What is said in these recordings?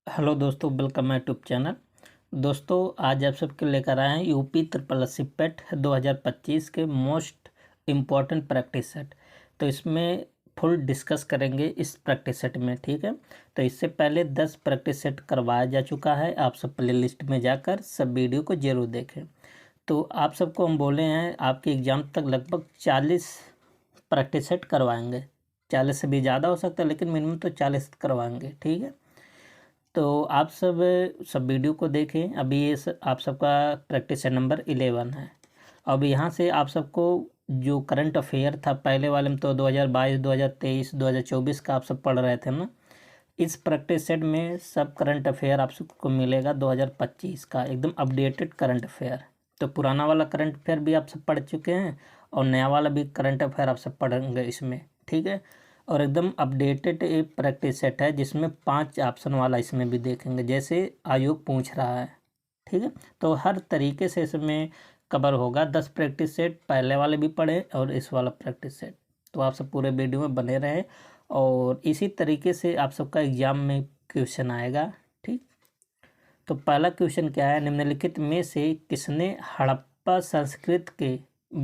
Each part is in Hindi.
हेलो दोस्तों, वेलकम माय यूट्यूब चैनल। दोस्तों, आज आप सबके लेकर आए हैं यूपी ट्रिपल एस सी पेट 2025 के मोस्ट इम्पॉर्टेंट प्रैक्टिस सेट। तो इसमें फुल डिस्कस करेंगे इस प्रैक्टिस सेट में, ठीक है। तो इससे पहले 10 प्रैक्टिस सेट करवाया जा चुका है। आप सब प्ले लिस्ट में जाकर सब वीडियो को ज़रूर देखें। तो आप सबको हम बोले हैं आपके एग्ज़ाम तक लगभग 40 प्रैक्टिस सेट करवाएंगे। 40 से भी ज़्यादा हो सकता है, लेकिन मिनिमम तो 40 करवाएंगे, ठीक है। तो आप सब सब वीडियो को देखें। अभी आप सबका प्रैक्टिस नंबर 11 है। अब यहाँ से आप सबको जो करंट अफेयर था पहले वाले में, तो 2022, 2023, 2024 का आप सब पढ़ रहे थे ना। इस प्रैक्टिस सेट में सब करंट अफेयर आप सबको मिलेगा 2025 का, एकदम अपडेटेड करंट अफेयर। तो पुराना वाला करंट अफेयर भी आप सब पढ़ चुके हैं और नया वाला भी करंट अफेयर आप सब पढ़ेंगे इसमें, ठीक है। और एकदम अपडेटेड एक प्रैक्टिस सेट है जिसमें 5 ऑप्शन वाला इसमें भी देखेंगे, जैसे आयोग पूछ रहा है, ठीक है। तो हर तरीके से इसमें कवर होगा। 10 प्रैक्टिस सेट पहले वाले भी पढ़े और इस वाला प्रैक्टिस सेट। तो आप सब पूरे वीडियो में बने रहें और इसी तरीके से आप सबका एग्जाम में क्वेश्चन आएगा, ठीक। तो पहला क्वेश्चन क्या है, निम्नलिखित में से किसने हड़प्पा संस्कृति के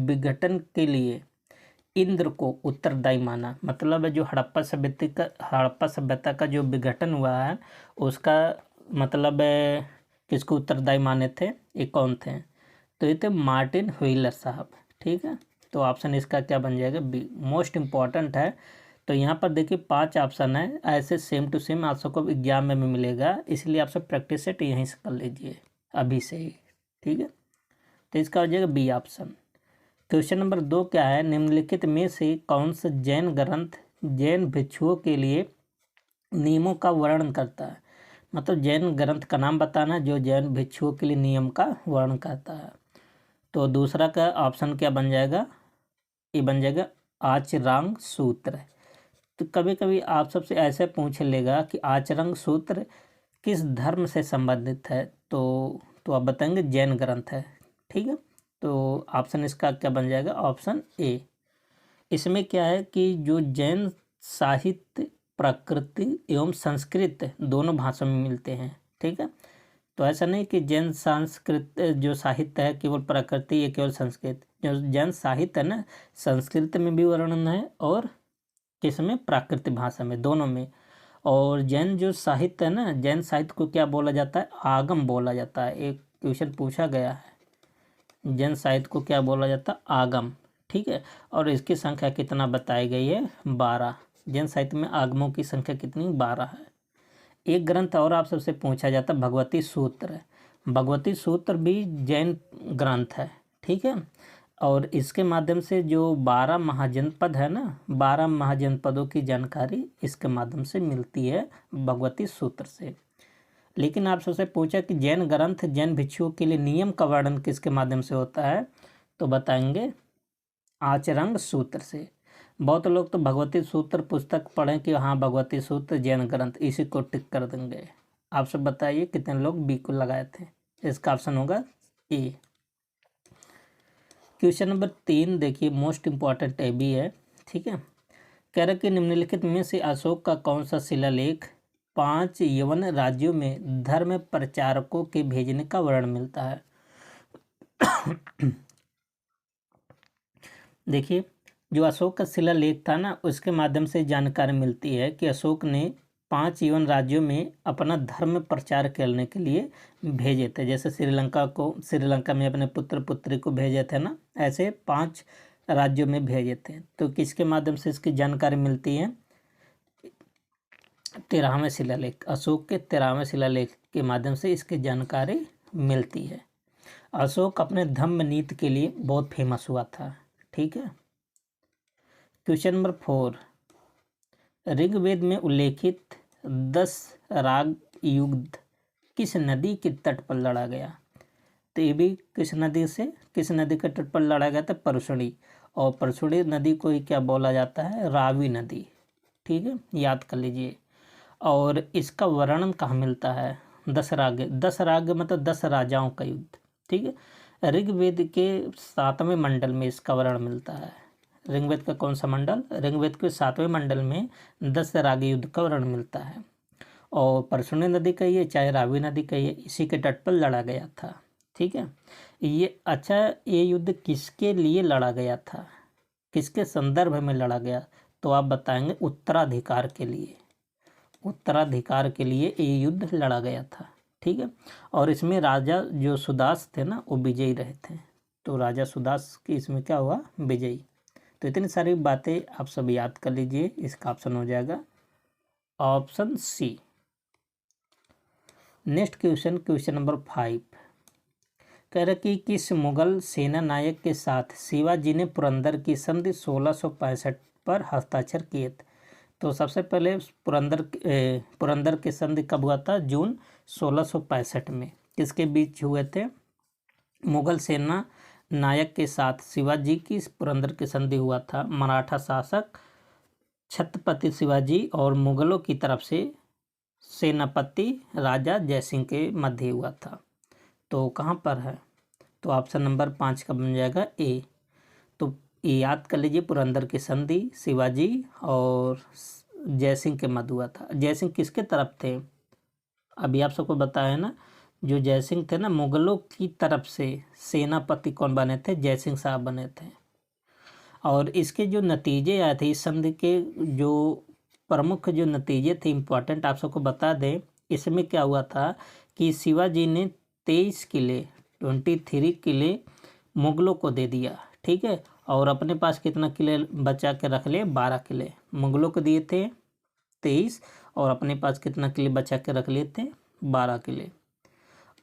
विघटन के लिए इंद्र को उत्तरदायी माना। मतलब है जो हड़प्पा सभ्यता का जो विघटन हुआ है उसका मतलब किसको उत्तरदायी माने थे, ये कौन थे। तो ये थे मार्टिन व्हीलर साहब, ठीक है। तो ऑप्शन इसका क्या बन जाएगा, बी। मोस्ट इम्पॉर्टेंट है। तो यहाँ पर देखिए 5 ऑप्शन है, ऐसे सेम टू सेम आप सबको एग्जाम में भी मिलेगा, इसलिए आप सब प्रैक्टिस सेट यहीं से कर लीजिए अभी से ही, ठीक है। तो इसका हो जाएगा बी ऑप्शन। क्वेश्चन नंबर 2 क्या है, निम्नलिखित में से कौन सा जैन ग्रंथ जैन भिक्षुओं के लिए नियमों का वर्णन करता है। मतलब जैन ग्रंथ का नाम बताना जो जैन भिक्षुओं के लिए नियम का वर्णन करता है। तो दूसरा का ऑप्शन क्या बन जाएगा, ये बन जाएगा आचरांग सूत्र। तो कभी कभी आप सबसे ऐसे पूछ लेगा कि आचरंग सूत्र किस धर्म से संबंधित है, तो आप बताएंगे जैन ग्रंथ है, ठीक है। तो ऑप्शन इसका क्या बन जाएगा, ऑप्शन ए। इसमें क्या है कि जो जैन साहित्य प्रकृति एवं संस्कृत दोनों भाषा में मिलते हैं, ठीक है। तो ऐसा नहीं कि जैन संस्कृत जो साहित्य है केवल प्रकृति या केवल संस्कृत। जो जैन साहित्य है ना, संस्कृत में भी वर्णन है और किसमें, प्राकृतिक भाषा में, दोनों में। और जैन जो साहित्य है ना, जैन साहित्य को क्या बोला जाता है, आगम बोला जाता है। एक क्वेश्चन पूछा गया है, जैन साहित्य को क्या बोला जाता है, आगम, ठीक है। और इसकी संख्या कितना बताई गई है, 12। जैन साहित्य में आगमों की संख्या कितनी, 12 है। एक ग्रंथ और आप सबसे पूछा जाता है, भगवती सूत्र। भगवती सूत्र भी जैन ग्रंथ है, ठीक है। और इसके माध्यम से जो 12 महाजनपद है ना, 12 महाजनपदों की जानकारी इसके माध्यम से मिलती है भगवती सूत्र से। लेकिन आप सबसे पूछा कि जैन ग्रंथ जैन भिक्षुओं के लिए नियम का वर्णन किसके माध्यम से होता है, तो बताएंगे आचरंग सूत्र से। बहुत लोग तो भगवती सूत्र पुस्तक पढ़ें कि हाँ भगवती सूत्र जैन ग्रंथ, इसी को टिक कर देंगे। आप सब बताइए कितने लोग बी को लगाए थे। इसका ऑप्शन होगा ए। क्वेश्चन नंबर 3 देखिए, मोस्ट इम्पॉर्टेंट ए भी है, ठीक है। कह रहा कि निम्नलिखित में से अशोक का कौन सा शिलालेख 5 यवन राज्यों में धर्म प्रचारकों के भेजने का वर्णन मिलता है। देखिए जो अशोक का शिलालेख था ना, उसके माध्यम से जानकारी मिलती है कि अशोक ने 5 यवन राज्यों में अपना धर्म प्रचार करने के लिए भेजे थे। जैसे श्रीलंका में अपने पुत्र पुत्री को भेजे थे ना, ऐसे 5 राज्यों में भेजे थे। तो किसके माध्यम से इसकी जानकारी मिलती है, 13वें शिलालेख, अशोक के 13वें शिलालेख के माध्यम से इसकी जानकारी मिलती है। अशोक अपने धम्म नीति के लिए बहुत फेमस हुआ था, ठीक है। क्वेश्चन नंबर 4, ऋग्वेद में उल्लेखित 10 राग युद्ध किस नदी के तट पर लड़ा गया। तो ये भी किस नदी के तट पर लड़ा गया था, परशुणी। और परशुणी नदी को ही क्या बोला जाता है, रावी नदी, ठीक है, याद कर लीजिए। और इसका वर्णन कहाँ मिलता है, 10 राग मतलब 10 राजाओं का युद्ध, ठीक है। ऋग्वेद के 7वें मंडल में इसका वर्णन मिलता है। ऋग्वेद का कौन सा मंडल, ऋग्वेद के 7वें मंडल में 10 राग युद्ध का वर्णन मिलता है। और परसुनी नदी कहिए चाहे रावी नदी कहिए, इसी के तट पर लड़ा गया था। ठीक है, ये अच्छा, ये युद्ध किसके लिए लड़ा गया था, किसके संदर्भ में लड़ा गया, तो आप बताएंगे उत्तराधिकार के लिए। उत्तराधिकार के लिए ये युद्ध लड़ा गया था। ठीक है, और इसमें राजा जो सुदास थे ना वो विजयी रहे थे, तो राजा सुदास की इसमें क्या हुआ, विजयी। तो इतनी सारी बातें आप सब याद कर लीजिए, इसका ऑप्शन हो जाएगा option C. Next question, question number 5 कह रहा कि किस मुगल सेना नायक के साथ शिवाजी ने पुरंदर की संधि 1665 पर हस्ताक्षर किए थे। तो सबसे पहले पुरंदर की संधि कब हुआ था, जून 1665 में। किसके बीच हुए थे, मुगल सेना नायक के साथ शिवाजी की पुरंदर की संधि हुआ था। मराठा शासक छत्रपति शिवाजी और मुगलों की तरफ से सेनापति राजा जयसिंह के मध्य हुआ था। तो कहाँ पर है, तो ऑप्शन नंबर 5 का बन जाएगा ए। तो ये याद कर लीजिए, पुरंदर की संधि शिवाजी और जयसिंह के मध्य हुआ था। जयसिंह किसके तरफ थे, अभी आप सबको बताया ना, जो जयसिंह थे ना मुगलों की तरफ से सेनापति कौन बने थे, जयसिंह साहब बने थे। और इसके जो नतीजे आए थे इस संधि के, जो प्रमुख जो नतीजे थे इम्पोर्टेंट आप सबको बता दें। इसमें क्या हुआ था कि शिवाजी ने 23 किले 23 किले मुगलों को दे दिया। ठीक है, और अपने पास कितना किले बचा के रख लिए, 12 किले। मुगलों को दिए थे 23 और अपने पास कितना किले बचा के रख लिए थे, 12 किले।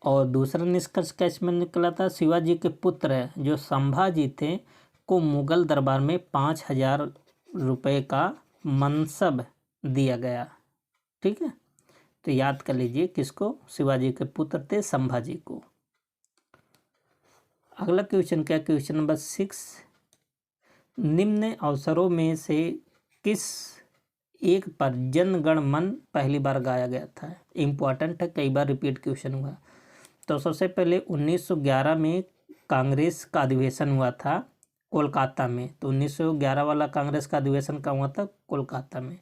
और दूसरा निष्कर्ष क्या इसमें निकला था, शिवाजी के पुत्र जो संभाजी थे को मुगल दरबार में 5,000 रुपये का मनसब दिया गया। ठीक है, तो याद कर लीजिए किसको, शिवाजी के पुत्र थे संभाजी को। अगला क्वेश्चन क्या, क्वेश्चन नंबर 6 निम्न अवसरों में से किस एक पर जन गण मन पहली बार गाया गया था। इम्पोर्टेंट है, कई बार रिपीट क्वेश्चन हुआ। तो सबसे पहले 1911 में कांग्रेस का अधिवेशन हुआ था कोलकाता में। तो 1911 वाला कांग्रेस का अधिवेशन कहाँ हुआ था, कोलकाता में।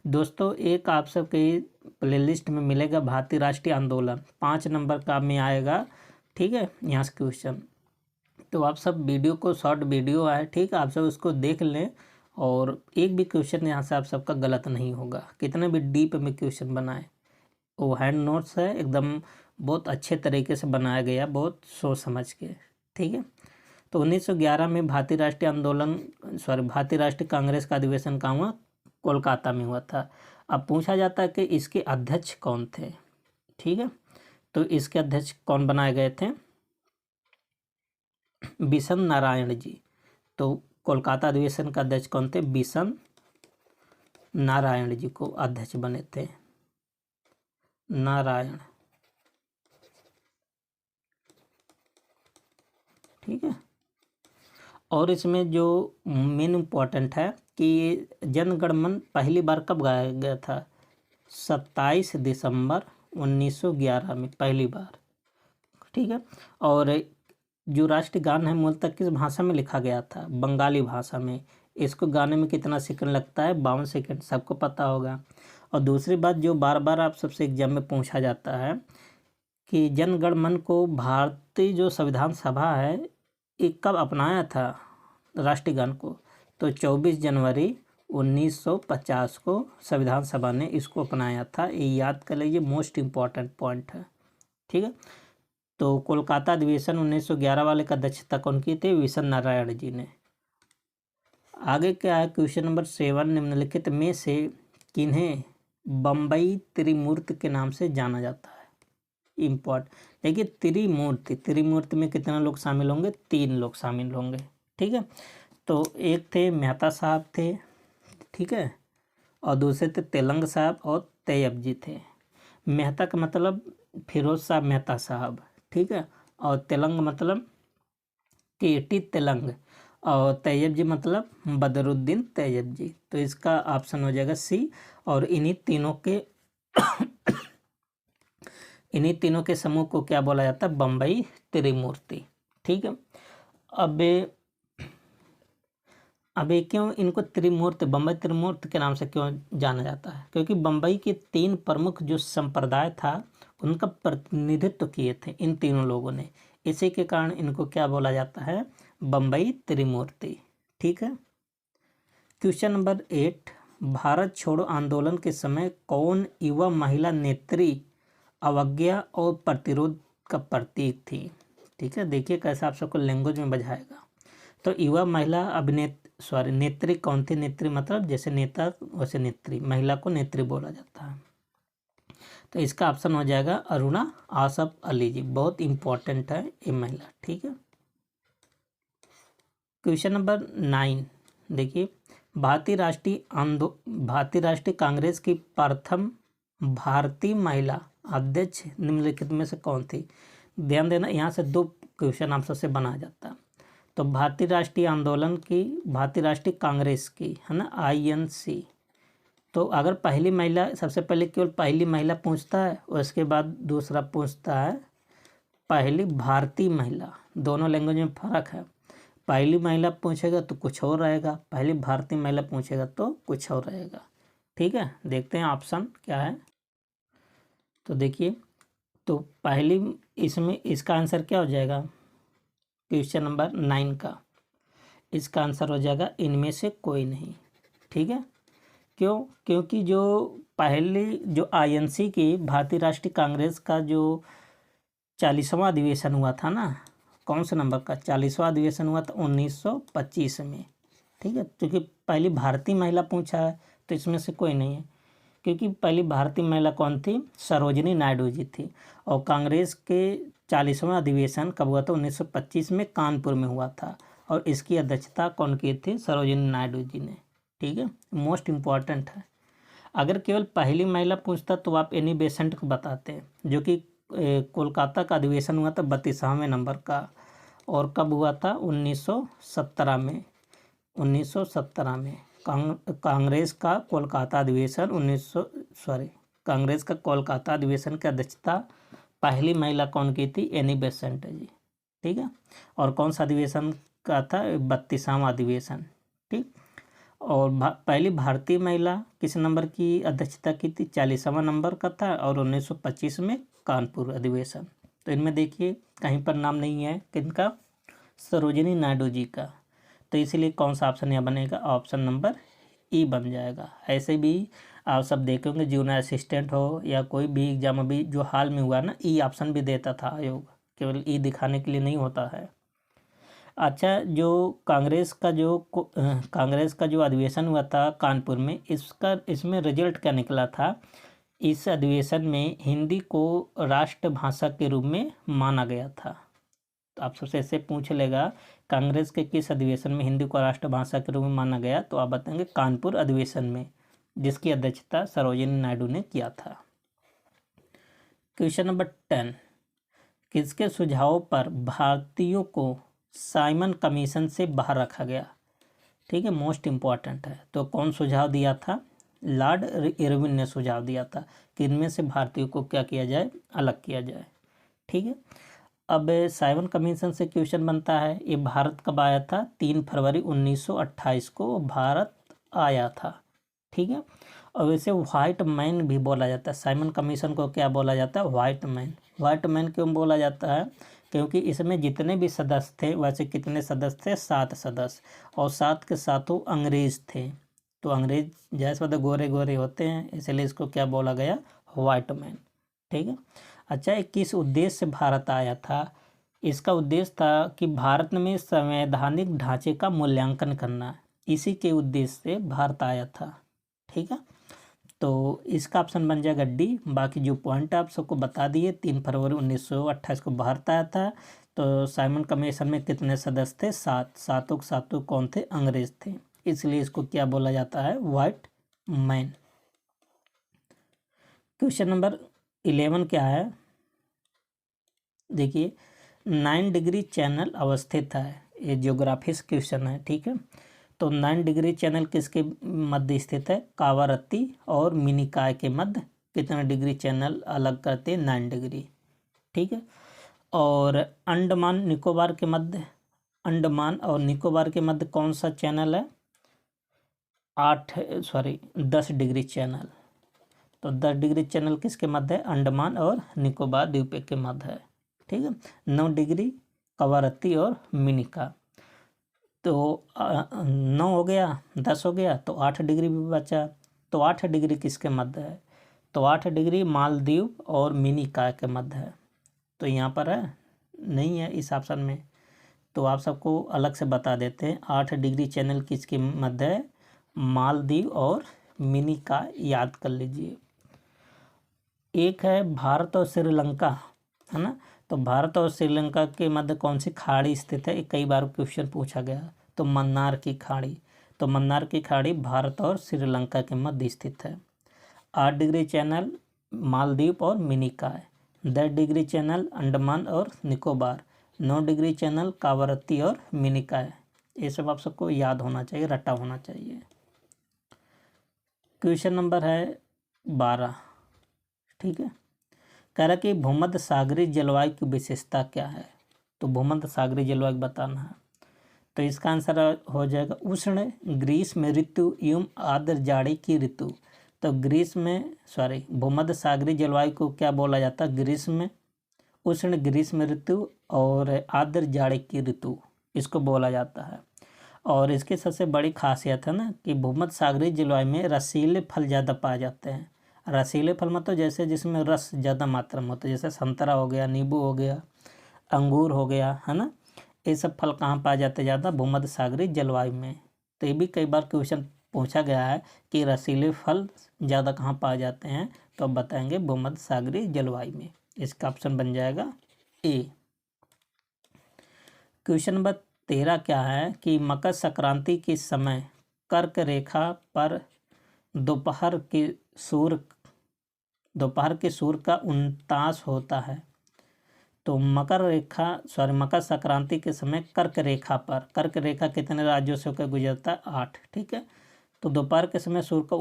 दोस्तों एक आप सबके प्लेलिस्ट में मिलेगा भारतीय राष्ट्रीय आंदोलन, 5 नंबर का में आएगा। ठीक है, यहाँ से क्वेश्चन, तो आप सब वीडियो को, शॉर्ट वीडियो है, ठीक है, आप सब उसको देख लें और एक भी क्वेश्चन यहाँ से आप सबका गलत नहीं होगा। कितने भी डीप में क्वेश्चन बनाए, वो हैंड नोट्स है, एकदम बहुत अच्छे तरीके से बनाया गया, बहुत सोच समझ के। ठीक है, तो 1911 में भारतीय राष्ट्रीय कांग्रेस का अधिवेशन कहाँ हुआ, कोलकाता में हुआ था। अब पूछा जाता है कि इसके अध्यक्ष कौन थे। ठीक है, तो इसके अध्यक्ष कौन बनाए गए थे, बिशन नारायण जी। तो कोलकाता अधिवेशन का अध्यक्ष कौन थे, बिशन नारायण जी को अध्यक्ष बने थे, नारायण। ठीक है, और इसमें जो मेन इम्पोर्टेंट है कि जनगण मन पहली बार कब गाया गया था, 27 दिसंबर 1911 में पहली बार। ठीक है, और जो राष्ट्रीय गान है मूलतः किस भाषा में लिखा गया था, बंगाली भाषा में। इसको गाने में कितना सेकंड लगता है, 52 सेकंड, सबको पता होगा। और दूसरी बात जो बार बार आप सबसे एग्जाम में पूछा जाता है कि जनगण मन को भारतीय जो संविधान सभा है ये कब अपनाया था राष्ट्रीय गान को, तो 24 जनवरी 1950 को संविधान सभा ने इसको अपनाया था। ये याद कर लीजिए, मोस्ट इम्पॉर्टेंट पॉइंट है। ठीक है, तो कोलकाता अधिवेशन 1911 वाले का अध्यक्षता कौन की थे, बिशन नारायण जी ने। आगे क्या है, क्वेश्चन नंबर 7 निम्नलिखित में से किन्हें बम्बई त्रिमूर्ति के नाम से जाना जाता है। देखिए त्रिमूर्ति में कितना लोग शामिल होंगे, 3 लोग शामिल होंगे। ठीक है, तो एक थे मेहता साहब थे, ठीक है, और दूसरे थे तेलंग साहब और तैयब जी थे। मेहता का मतलब फिरोज शाह मेहता साहब, ठीक है, और तेलंग मतलब केटी तेलंग, और तैयब जी मतलब बदरुद्दीन तैयब जी। तो इसका ऑप्शन हो जाएगा सी। और इन्हीं तीनों के समूह को क्या बोला जाता है, बम्बई त्रिमूर्ति। ठीक है, अब अब ये क्यों इनको त्रिमूर्ति, बम्बई त्रिमूर्ति के नाम से क्यों जाना जाता है? क्योंकि बम्बई के 3 प्रमुख जो संप्रदाय था उनका प्रतिनिधित्व किए थे इन तीनों लोगों ने। इसी के कारण इनको क्या बोला जाता है? बम्बई त्रिमूर्ति। ठीक है। क्वेश्चन नंबर 8, भारत छोड़ो आंदोलन के समय कौन युवा महिला नेत्री अवज्ञा और प्रतिरोध का प्रतीक थी? ठीक है, देखिए कैसे आप सबको लैंग्वेज में बझाएगा। तो युवा महिला नेत्री कौन थी? नेत्री मतलब जैसे नेता वैसे नेत्री, महिला को नेत्री बोला जाता है। तो इसका ऑप्शन हो जाएगा अरुणा आसफ अली जी, बहुत इंपॉर्टेंट है ये महिला। ठीक है। क्वेश्चन नंबर 9 देखिए, भारतीय राष्ट्रीय कांग्रेस की प्रथम भारतीय महिला अध्यक्ष निम्नलिखित में से कौन थी? ध्यान देना, यहाँ से 2 क्वेश्चन आप सबसे बनाया जाता है। तो भारतीय राष्ट्रीय कांग्रेस की है ना, INC। तो अगर पहली महिला, सबसे पहले केवल पहली महिला पूछता है, उसके बाद दूसरा पूछता है पहली भारतीय महिला। दोनों लैंग्वेज में फ़र्क है। पहली महिला पूछेगा तो कुछ और रहेगा, पहली भारतीय महिला पूछेगा तो कुछ और रहेगा। ठीक है, देखते हैं ऑप्शन क्या है। तो देखिए, तो पहली, इसमें इसका आंसर क्या हो जाएगा? क्वेश्चन नंबर 9 का इसका आंसर हो जाएगा इनमें से कोई नहीं। ठीक है, क्यों? क्योंकि जो पहली जो INC की भारतीय राष्ट्रीय कांग्रेस का जो 40वां अधिवेशन हुआ था ना, कौन से नंबर का? 40वां अधिवेशन हुआ था 1925 में। ठीक है, क्योंकि पहली भारतीय महिला पूछा है तो इसमें से कोई नहीं है, क्योंकि पहली भारतीय महिला कौन थी? सरोजिनी नायडू जी थी। और कांग्रेस के 40वां अधिवेशन कब हुआ था? 1925 में कानपुर में हुआ था, और इसकी अध्यक्षता कौन की थी? सरोजिनी नायडू जी ने। ठीक है, मोस्ट इम्पॉर्टेंट है। अगर केवल पहली महिला पूछता तो आप एनी बेसेंट को बताते हैं, जो कि कोलकाता का अधिवेशन हुआ था 32वें नंबर का, और कब हुआ था? 1917 में। 1917 में कांग्रेस का कोलकाता अधिवेशन कांग्रेस का कोलकाता अधिवेशन की अध्यक्षता पहली महिला कौन की थी? एनी बेसेंट जी। ठीक है, और कौन सा अधिवेशन का था? 32वां अधिवेशन। ठीक, और पहली भारतीय महिला किस नंबर की अध्यक्षता की थी? 40वां नंबर का था, और 1925 में कानपुर अधिवेशन। तो इनमें देखिए कहीं पर नाम नहीं है किनका? सरोजिनी नायडू जी का। तो इसलिए कौन सा ऑप्शन यहाँ बनेगा? ऑप्शन नंबर E बन जाएगा। ऐसे भी आप सब देखेंगे, जूनियर असिस्टेंट हो या कोई भी एग्जाम अभी जो हाल में हुआ ना, E ऑप्शन भी देता था आयोग, केवल E दिखाने के लिए नहीं होता है। अच्छा, जो कांग्रेस का जो अधिवेशन हुआ था कानपुर में, इसमें रिजल्ट क्या निकला था? इस अधिवेशन में हिंदी को राष्ट्रभाषा के रूप में माना गया था। तो आप सबसे ऐसे पूछ लेगा कांग्रेस के किस अधिवेशन में हिंदी को राष्ट्रभाषा के रूप में माना गया, तो आप बताएंगे कानपुर अधिवेशन में, जिसकी अध्यक्षता सरोजिनी नायडू ने किया था। क्वेश्चन नंबर 10, किसके सुझाव पर भारतीयों को साइमन कमीशन से बाहर रखा गया? ठीक है, मोस्ट इम्पॉर्टेंट है। तो कौन सुझाव दिया था? लॉर्ड इरविन ने सुझाव दिया था कि इनमें से भारतीयों को क्या किया जाए? अलग किया जाए। ठीक है, अब साइमन कमीशन से क्वेश्चन बनता है, ये भारत कब आया था? 3 फरवरी 1928 को भारत आया था। ठीक है, और वैसे व्हाइट मैन भी बोला जाता है। साइमन कमीशन को क्या बोला जाता है? White man. व्हाइट मैन क्यों बोला जाता है? क्योंकि इसमें जितने भी सदस्य थे, वैसे कितने सदस्य थे? 7 सदस्य, और 7 के साथों अंग्रेज थे। तो अंग्रेज जैसे मतलब गोरे गोरे होते हैं, इसलिए इसको क्या बोला गया? White man. ठीक है, अच्छा, ये किस उद्देश्य से भारत आया था? इसका उद्देश्य था कि भारत में संवैधानिक ढांचे का मूल्यांकन करना, इसी के उद्देश्य से भारत आया था। ठीक है, तो इसका ऑप्शन बन जाएगा D। बाकी जो पॉइंट आप सबको बता दिए, 3 फरवरी 1928 को भारत आया था। तो साइमन कमीशन में कितने सदस्य थे? 7। सातों के सातों कौन थे? अंग्रेज थे, इसलिए इसको क्या बोला जाता है? White man. क्वेश्चन नंबर 11 क्या है? देखिए, 9 डिग्री चैनल अवस्थित है, ये ज्योग्राफी क्वेश्चन है। ठीक है, तो 9 डिग्री चैनल किसके मध्य स्थित है? कावारत्ती और मिनिकॉय के मध्य कितने डिग्री चैनल अलग करते हैं? 9 डिग्री। ठीक है, और अंडमान और निकोबार के मध्य कौन सा चैनल है? 10 डिग्री चैनल। तो 10 डिग्री चैनल किसके मध्य है? अंडमान और निकोबार द्वीप के मध्य है। ठीक है। 9 डिग्री कवारत्ती और मिनिका। तो 9 हो गया, 10 हो गया, तो 8 डिग्री भी बचा। तो 8 डिग्री किसके मध्य है? तो 8 डिग्री मालदीव और मिनिका के मध्य है। तो यहाँ पर है नहीं है इस ऑप्शन में, तो आप सबको अलग से बता देते हैं। 8 डिग्री चैनल किसके मध्य है? मालदीव और मिनिका, याद कर लीजिए। एक है भारत और श्रीलंका, है ना। तो भारत और श्रीलंका के मध्य कौन सी खाड़ी स्थित है? कई बार क्वेश्चन पूछा गया। तो मन्नार की खाड़ी। तो मन्नार की खाड़ी भारत और श्रीलंका के मध्य स्थित है। 8 डिग्री चैनल मालदीव और मिनिका है। 10 डिग्री चैनल अंडमान और निकोबार। 9 डिग्री चैनल कावरत्ती और मिनिका है। ये सब आप सबको याद होना चाहिए, रटा होना चाहिए। क्वेश्चन नंबर है 12। ठीक है। कह रहा कि भूमध्य सागरीय जलवायु की विशेषता क्या है? तो भूमध्य सागरीय जलवायु बताना है। तो इसका आंसर हो जाएगा उष्ण ग्रीष्म ऋतु एवं आर्द्र जाड़े की ऋतु। तो भूमध्य सागरीय जलवायु को क्या बोला जाता है? ग्रीष्म, उष्ण ग्रीष्म ऋतु और आर्द्र जाड़े की ऋतु, इसको बोला जाता है। और इसकी सबसे बड़ी खासियत है ना कि भूमध्य सागरीय जलवायु में रसीले फल ज़्यादा पाए जाते हैं। रसीले फल मतलब जैसे जिसमें रस ज़्यादा मात्रा में होता है, जैसे संतरा हो गया, नींबू हो गया, अंगूर हो गया, है ना। ये सब फल कहाँ पाए जाते हैं ज़्यादा? भूमध्य सागरीय जलवायु में। तो ये भी कई बार क्वेश्चन पूछा गया है कि रसीले फल ज़्यादा कहाँ पाए जाते हैं, तो अब बताएंगे भूमध्य सागरीय जलवायु में। इसका ऑप्शन बन जाएगा ए। क्वेश्चन नंबर 13 क्या है कि मकर संक्रांति के समय कर्क रेखा पर दोपहर के सूर्य का उनतास होता है। तो मकर संक्रांति के समय कर्क रेखा कितने राज्यों से होकर गुजरता है? 8। ठीक है। तो दोपहर के समय सूर्य का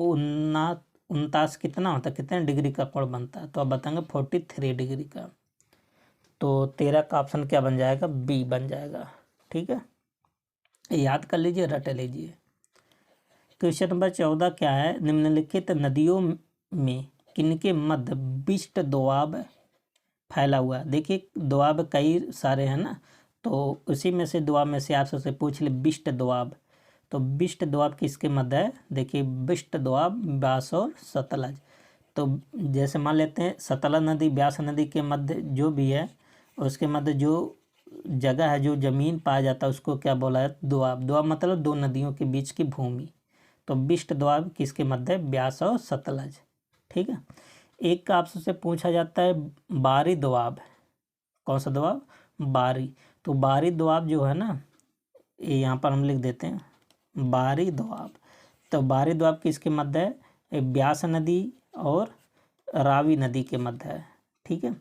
49 कितना होता है? कितने डिग्री का कोण बनता है? तो आप बताएंगे 43 डिग्री का। तो 13 का ऑप्शन क्या बन जाएगा? बी बन जाएगा। ठीक है, याद कर लीजिए, रट लीजिए। क्वेश्चन नंबर 14 क्या है? निम्नलिखित नदियों में किनके मध्य विशिष्ट दोआब फैला हुआ है? देखिए दोआब कई सारे हैं ना, तो उसी में से दोआब में से आप सबसे पूछ ले विशिष्ट दोआब। तो विशिष्ट दोआब किसके मध्य है? देखिए विशिष्ट दोआब ब्यास और सतलज। तो जैसे मान लेते हैं सतलज नदी ब्यास नदी के मध्य जो भी है, उसके मध्य जो जगह है, जो जमीन पाया जाता है, उसको क्या बोला है? दोआब। दोआब मतलब दो नदियों के बीच की भूमि। तो विशिष्ट दोआब किसके मध्य है? ब्यास और सतलज। ठीक है। एक का आपसे पूछा जाता है बारी दोआब। कौन सा दोआब? बारी। तो बारी दोआब जो है ना, ये यहाँ पर हम लिख देते हैं बारी दोआब। तो बारी दोआब किसके मध्य है? ब्यास नदी और रावी नदी के मध्य है। ठीक है।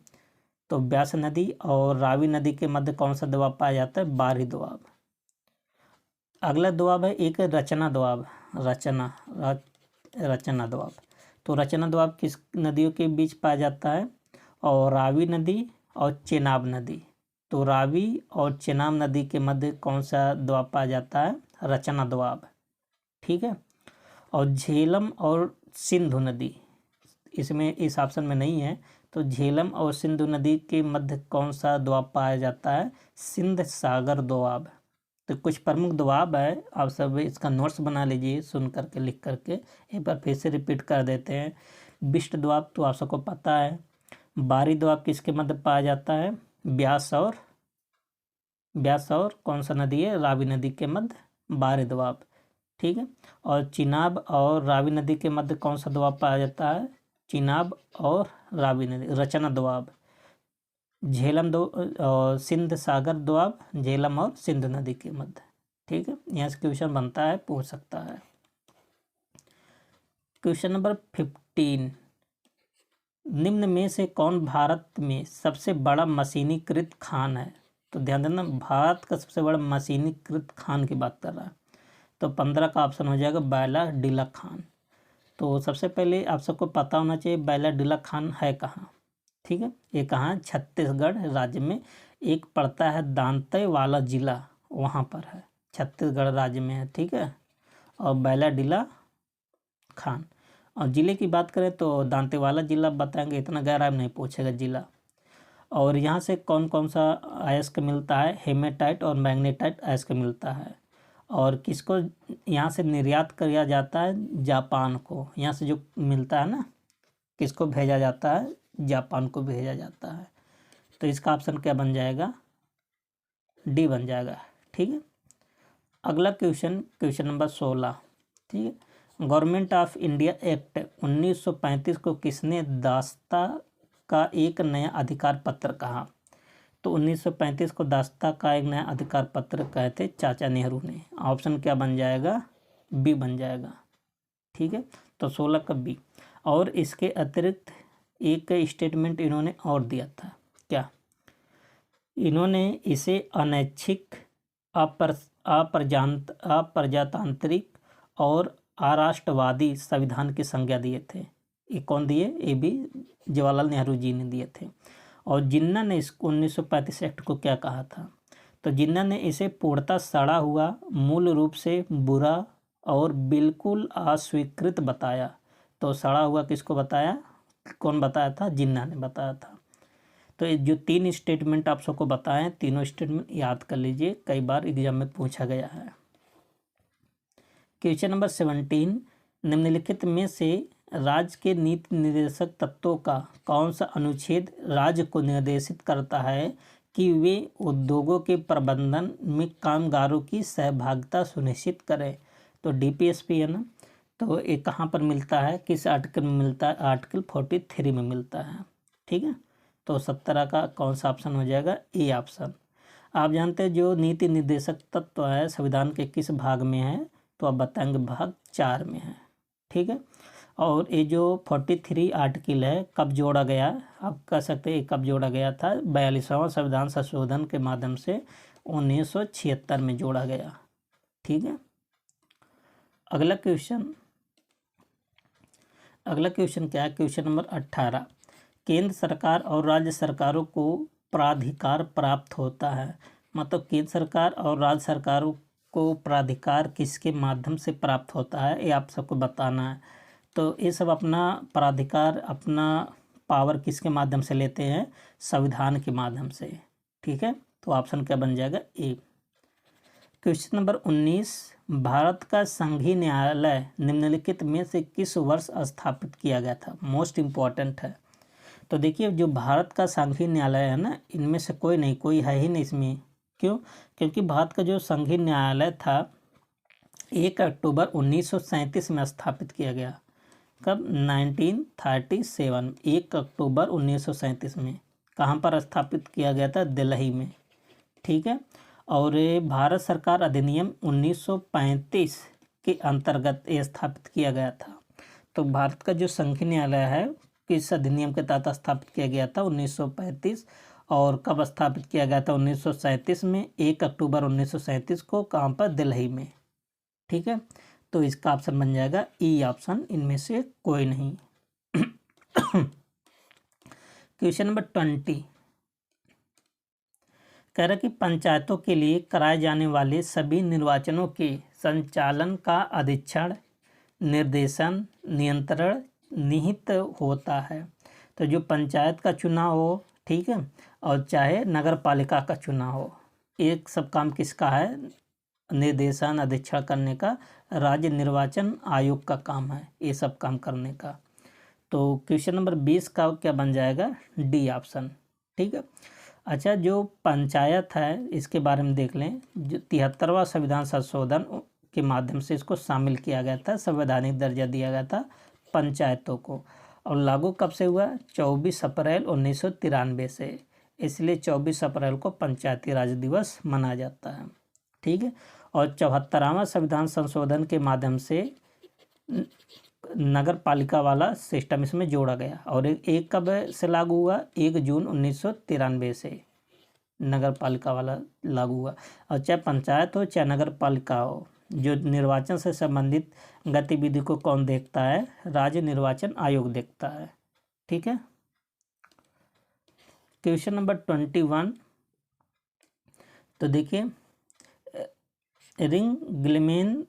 तो ब्यास नदी और रावी नदी के मध्य कौन सा दोआब पाया जाता है? बारी दोआब। अगला दोआब है एक रचना दोआब। रचना दोआब। तो रचना दोआब किस नदियों के बीच पाया जाता है? और रावी नदी और चेनाब नदी। तो रावी और चेनाब नदी के मध्य कौन सा दोआब पाया जाता है? रचना दोआब। ठीक है। और झेलम और सिंधु नदी इसमें इस ऑप्शन में नहीं है। तो झेलम और सिंधु नदी के मध्य कौन सा दोआब पाया जाता है? सिंध सागर दोआब। तो कुछ प्रमुख दोआब है, आप सब इसका नोट्स बना लीजिए, सुन करके लिख करके। एक बार फिर से रिपीट कर देते हैं। विशिष्ट दोआब तो आप सबको पता है। बारी दोआब किसके मध्य पाया जाता है? ब्यास और कौन सा नदी है? रावी नदी के मध्य बारी दोआब। ठीक है। और चिनाब और रावी नदी के मध्य कौन सा दोआब पाया जाता है? चिनाब और रावी नदी, रचना दोआब। झेलम और सिंध सागर दोआब, झेलम और सिंधु नदी के मध्य। ठीक है। यहाँ से क्वेश्चन बनता है, पूछ सकता है। क्वेश्चन नंबर 15, निम्न में से कौन भारत में सबसे बड़ा मशीनीकृत खान है? तो ध्यान देना, भारत का सबसे बड़ा मशीनीकृत खान की बात कर रहा है। तो 15 का ऑप्शन हो जाएगा बैला डीला खान। तो सबसे पहले आप सबको पता होना चाहिए बैला डीला खान है कहाँ। ठीक है। ये कहाँ है? छत्तीसगढ़ राज्य में। एक पड़ता है दांतेवाड़ा जिला, वहाँ पर है, छत्तीसगढ़ राज्य में है। ठीक है। और बैला डीला खान। और ज़िले की बात करें तो दांतेवाड़ा ज़िला बताएंगे, इतना गहरा नहीं पूछेगा ज़िला। और यहाँ से कौन कौन सा अयस्क मिलता है, हेमेटाइट और मैग्नेटाइट अयस्क मिलता है। और किसको यहाँ से निर्यात किया जाता है, जापान को। यहाँ से जो मिलता है ना, किसको भेजा जाता है, जापान को भेजा जाता है। तो इसका ऑप्शन क्या बन जाएगा, डी बन जाएगा। ठीक है, अगला क्वेश्चन नंबर 16। ठीक है, गवर्नमेंट ऑफ इंडिया एक्ट 1935 को किसने दास्ता का एक नया अधिकार पत्र कहा। तो 1935 को दास्ता का एक नया अधिकार पत्र कहते चाचा नेहरू ने। ऑप्शन क्या बन जाएगा, बी बन जाएगा। ठीक है, तो 16 का बी। और इसके अतिरिक्त एक स्टेटमेंट इन्होंने और दिया था, क्या, इन्होंने इसे अनैच्छिक, अप्रजातांत्रिक और अराष्ट्रवादी संविधान की संज्ञा दिए थे। ये कौन दिए, ये भी जवाहरलाल नेहरू जी ने दिए थे। और जिन्ना ने इस 1935 एक्ट को क्या कहा था, तो जिन्ना ने इसे पूर्णतः सड़ा हुआ, मूल रूप से बुरा और बिल्कुल अस्वीकृत बताया। तो सड़ा हुआ किसको बताया, कौन बताया था, जिन्ना ने बताया था। तो ये जो 3 स्टेटमेंट आप सबको बताएं, तीनों स्टेटमेंट याद कर लीजिए, कई बार एग्जाम में पूछा गया है। क्वेश्चन नंबर 17, निम्नलिखित में से राज्य के नीति निर्देशक तत्वों का कौन सा अनुच्छेद राज्य को निर्देशित करता है कि वे उद्योगों के प्रबंधन में कामगारों की सहभागिता सुनिश्चित करें। तो डीपीएसपी है ना, तो ये कहाँ पर मिलता है, किस आर्टिकल में मिलता है, आर्टिकल 43 में मिलता है। ठीक है, तो 17 का कौन सा ऑप्शन हो जाएगा, ए ऑप्शन। आप जानते हैं जो नीति निर्देशक तत्व है संविधान के किस भाग में है, तो आप बताएंगे भाग 4 में है। ठीक है, और ये जो 43 आर्टिकल है कब जोड़ा गया, आप कह सकते हैं कब जोड़ा गया था, 42वां संविधान संशोधन के माध्यम से 1976 में जोड़ा गया। ठीक है, अगला क्वेश्चन क्या है, क्वेश्चन नंबर 18, केंद्र सरकार और राज्य सरकारों को प्राधिकार प्राप्त होता है। मतलब केंद्र सरकार और राज्य सरकारों को प्राधिकार किसके माध्यम से प्राप्त होता है, ये आप सबको बताना है। तो ये सब अपना प्राधिकार, अपना पावर किसके माध्यम से लेते हैं, संविधान के माध्यम से। ठीक है, तो ऑप्शन क्या बन जाएगा, ए। क्वेश्चन नंबर 19, भारत का संघीय न्यायालय निम्नलिखित में से किस वर्ष स्थापित किया गया था। मोस्ट इम्पॉर्टेंट है। तो देखिए जो भारत का संघीय न्यायालय है ना, इनमें से कोई है ही नहीं इसमें। क्यों, क्योंकि भारत का जो संघीय न्यायालय था 1 अक्टूबर 1937 में स्थापित किया गया। कब, 1937, 1 अक्टूबर 1937 में। कहाँ पर स्थापित किया गया था, दिल्ली में। ठीक है, और ये भारत सरकार अधिनियम 1935 के अंतर्गत ये स्थापित किया गया था। तो भारत का जो संघीय न्यायालय है किस अधिनियम के तहत स्थापित किया गया था, 1935। और कब स्थापित किया गया था, 1937 में, 1 अक्टूबर 1937 को। कहाँ पर, दिल्ली में। ठीक है, तो इसका ऑप्शन बन जाएगा ई ऑप्शन, इनमें से कोई नहीं। क्वेश्चन नंबर 20 कह रहा कि पंचायतों के लिए कराए जाने वाले सभी निर्वाचनों के संचालन का अधीक्षण, निर्देशन, नियंत्रण निहित होता है। तो जो पंचायत का चुनाव हो, ठीक है, और चाहे नगर पालिका का चुनाव हो, एक सब काम किसका है, निर्देशन अधीक्षण करने का राज्य निर्वाचन आयोग का काम है, ये सब काम करने का। तो क्वेश्चन नंबर 20 का क्या बन जाएगा, डी ऑप्शन। ठीक है, अच्छा जो पंचायत है इसके बारे में देख लें। जो 73वां संविधान संशोधन के माध्यम से इसको शामिल किया गया था, संवैधानिक दर्जा दिया गया था पंचायतों को। और लागू कब से हुआ, 24 अप्रैल 1993 से। इसलिए 24 अप्रैल को पंचायती राज दिवस मनाया जाता है। ठीक है, और 74वां संविधान संशोधन के माध्यम से नगर पालिका वाला सिस्टम इसमें जोड़ा गया। और एक कब से लागू हुआ, 1 जून 1993 से नगर पालिका वाला लागू हुआ। और चाहे पंचायत हो चाहे नगर पालिका हो, जो निर्वाचन से संबंधित गतिविधि को कौन देखता है, राज्य निर्वाचन आयोग देखता है। ठीक है, क्वेश्चन नंबर 21, तो देखिए रिंग ग्लिमेन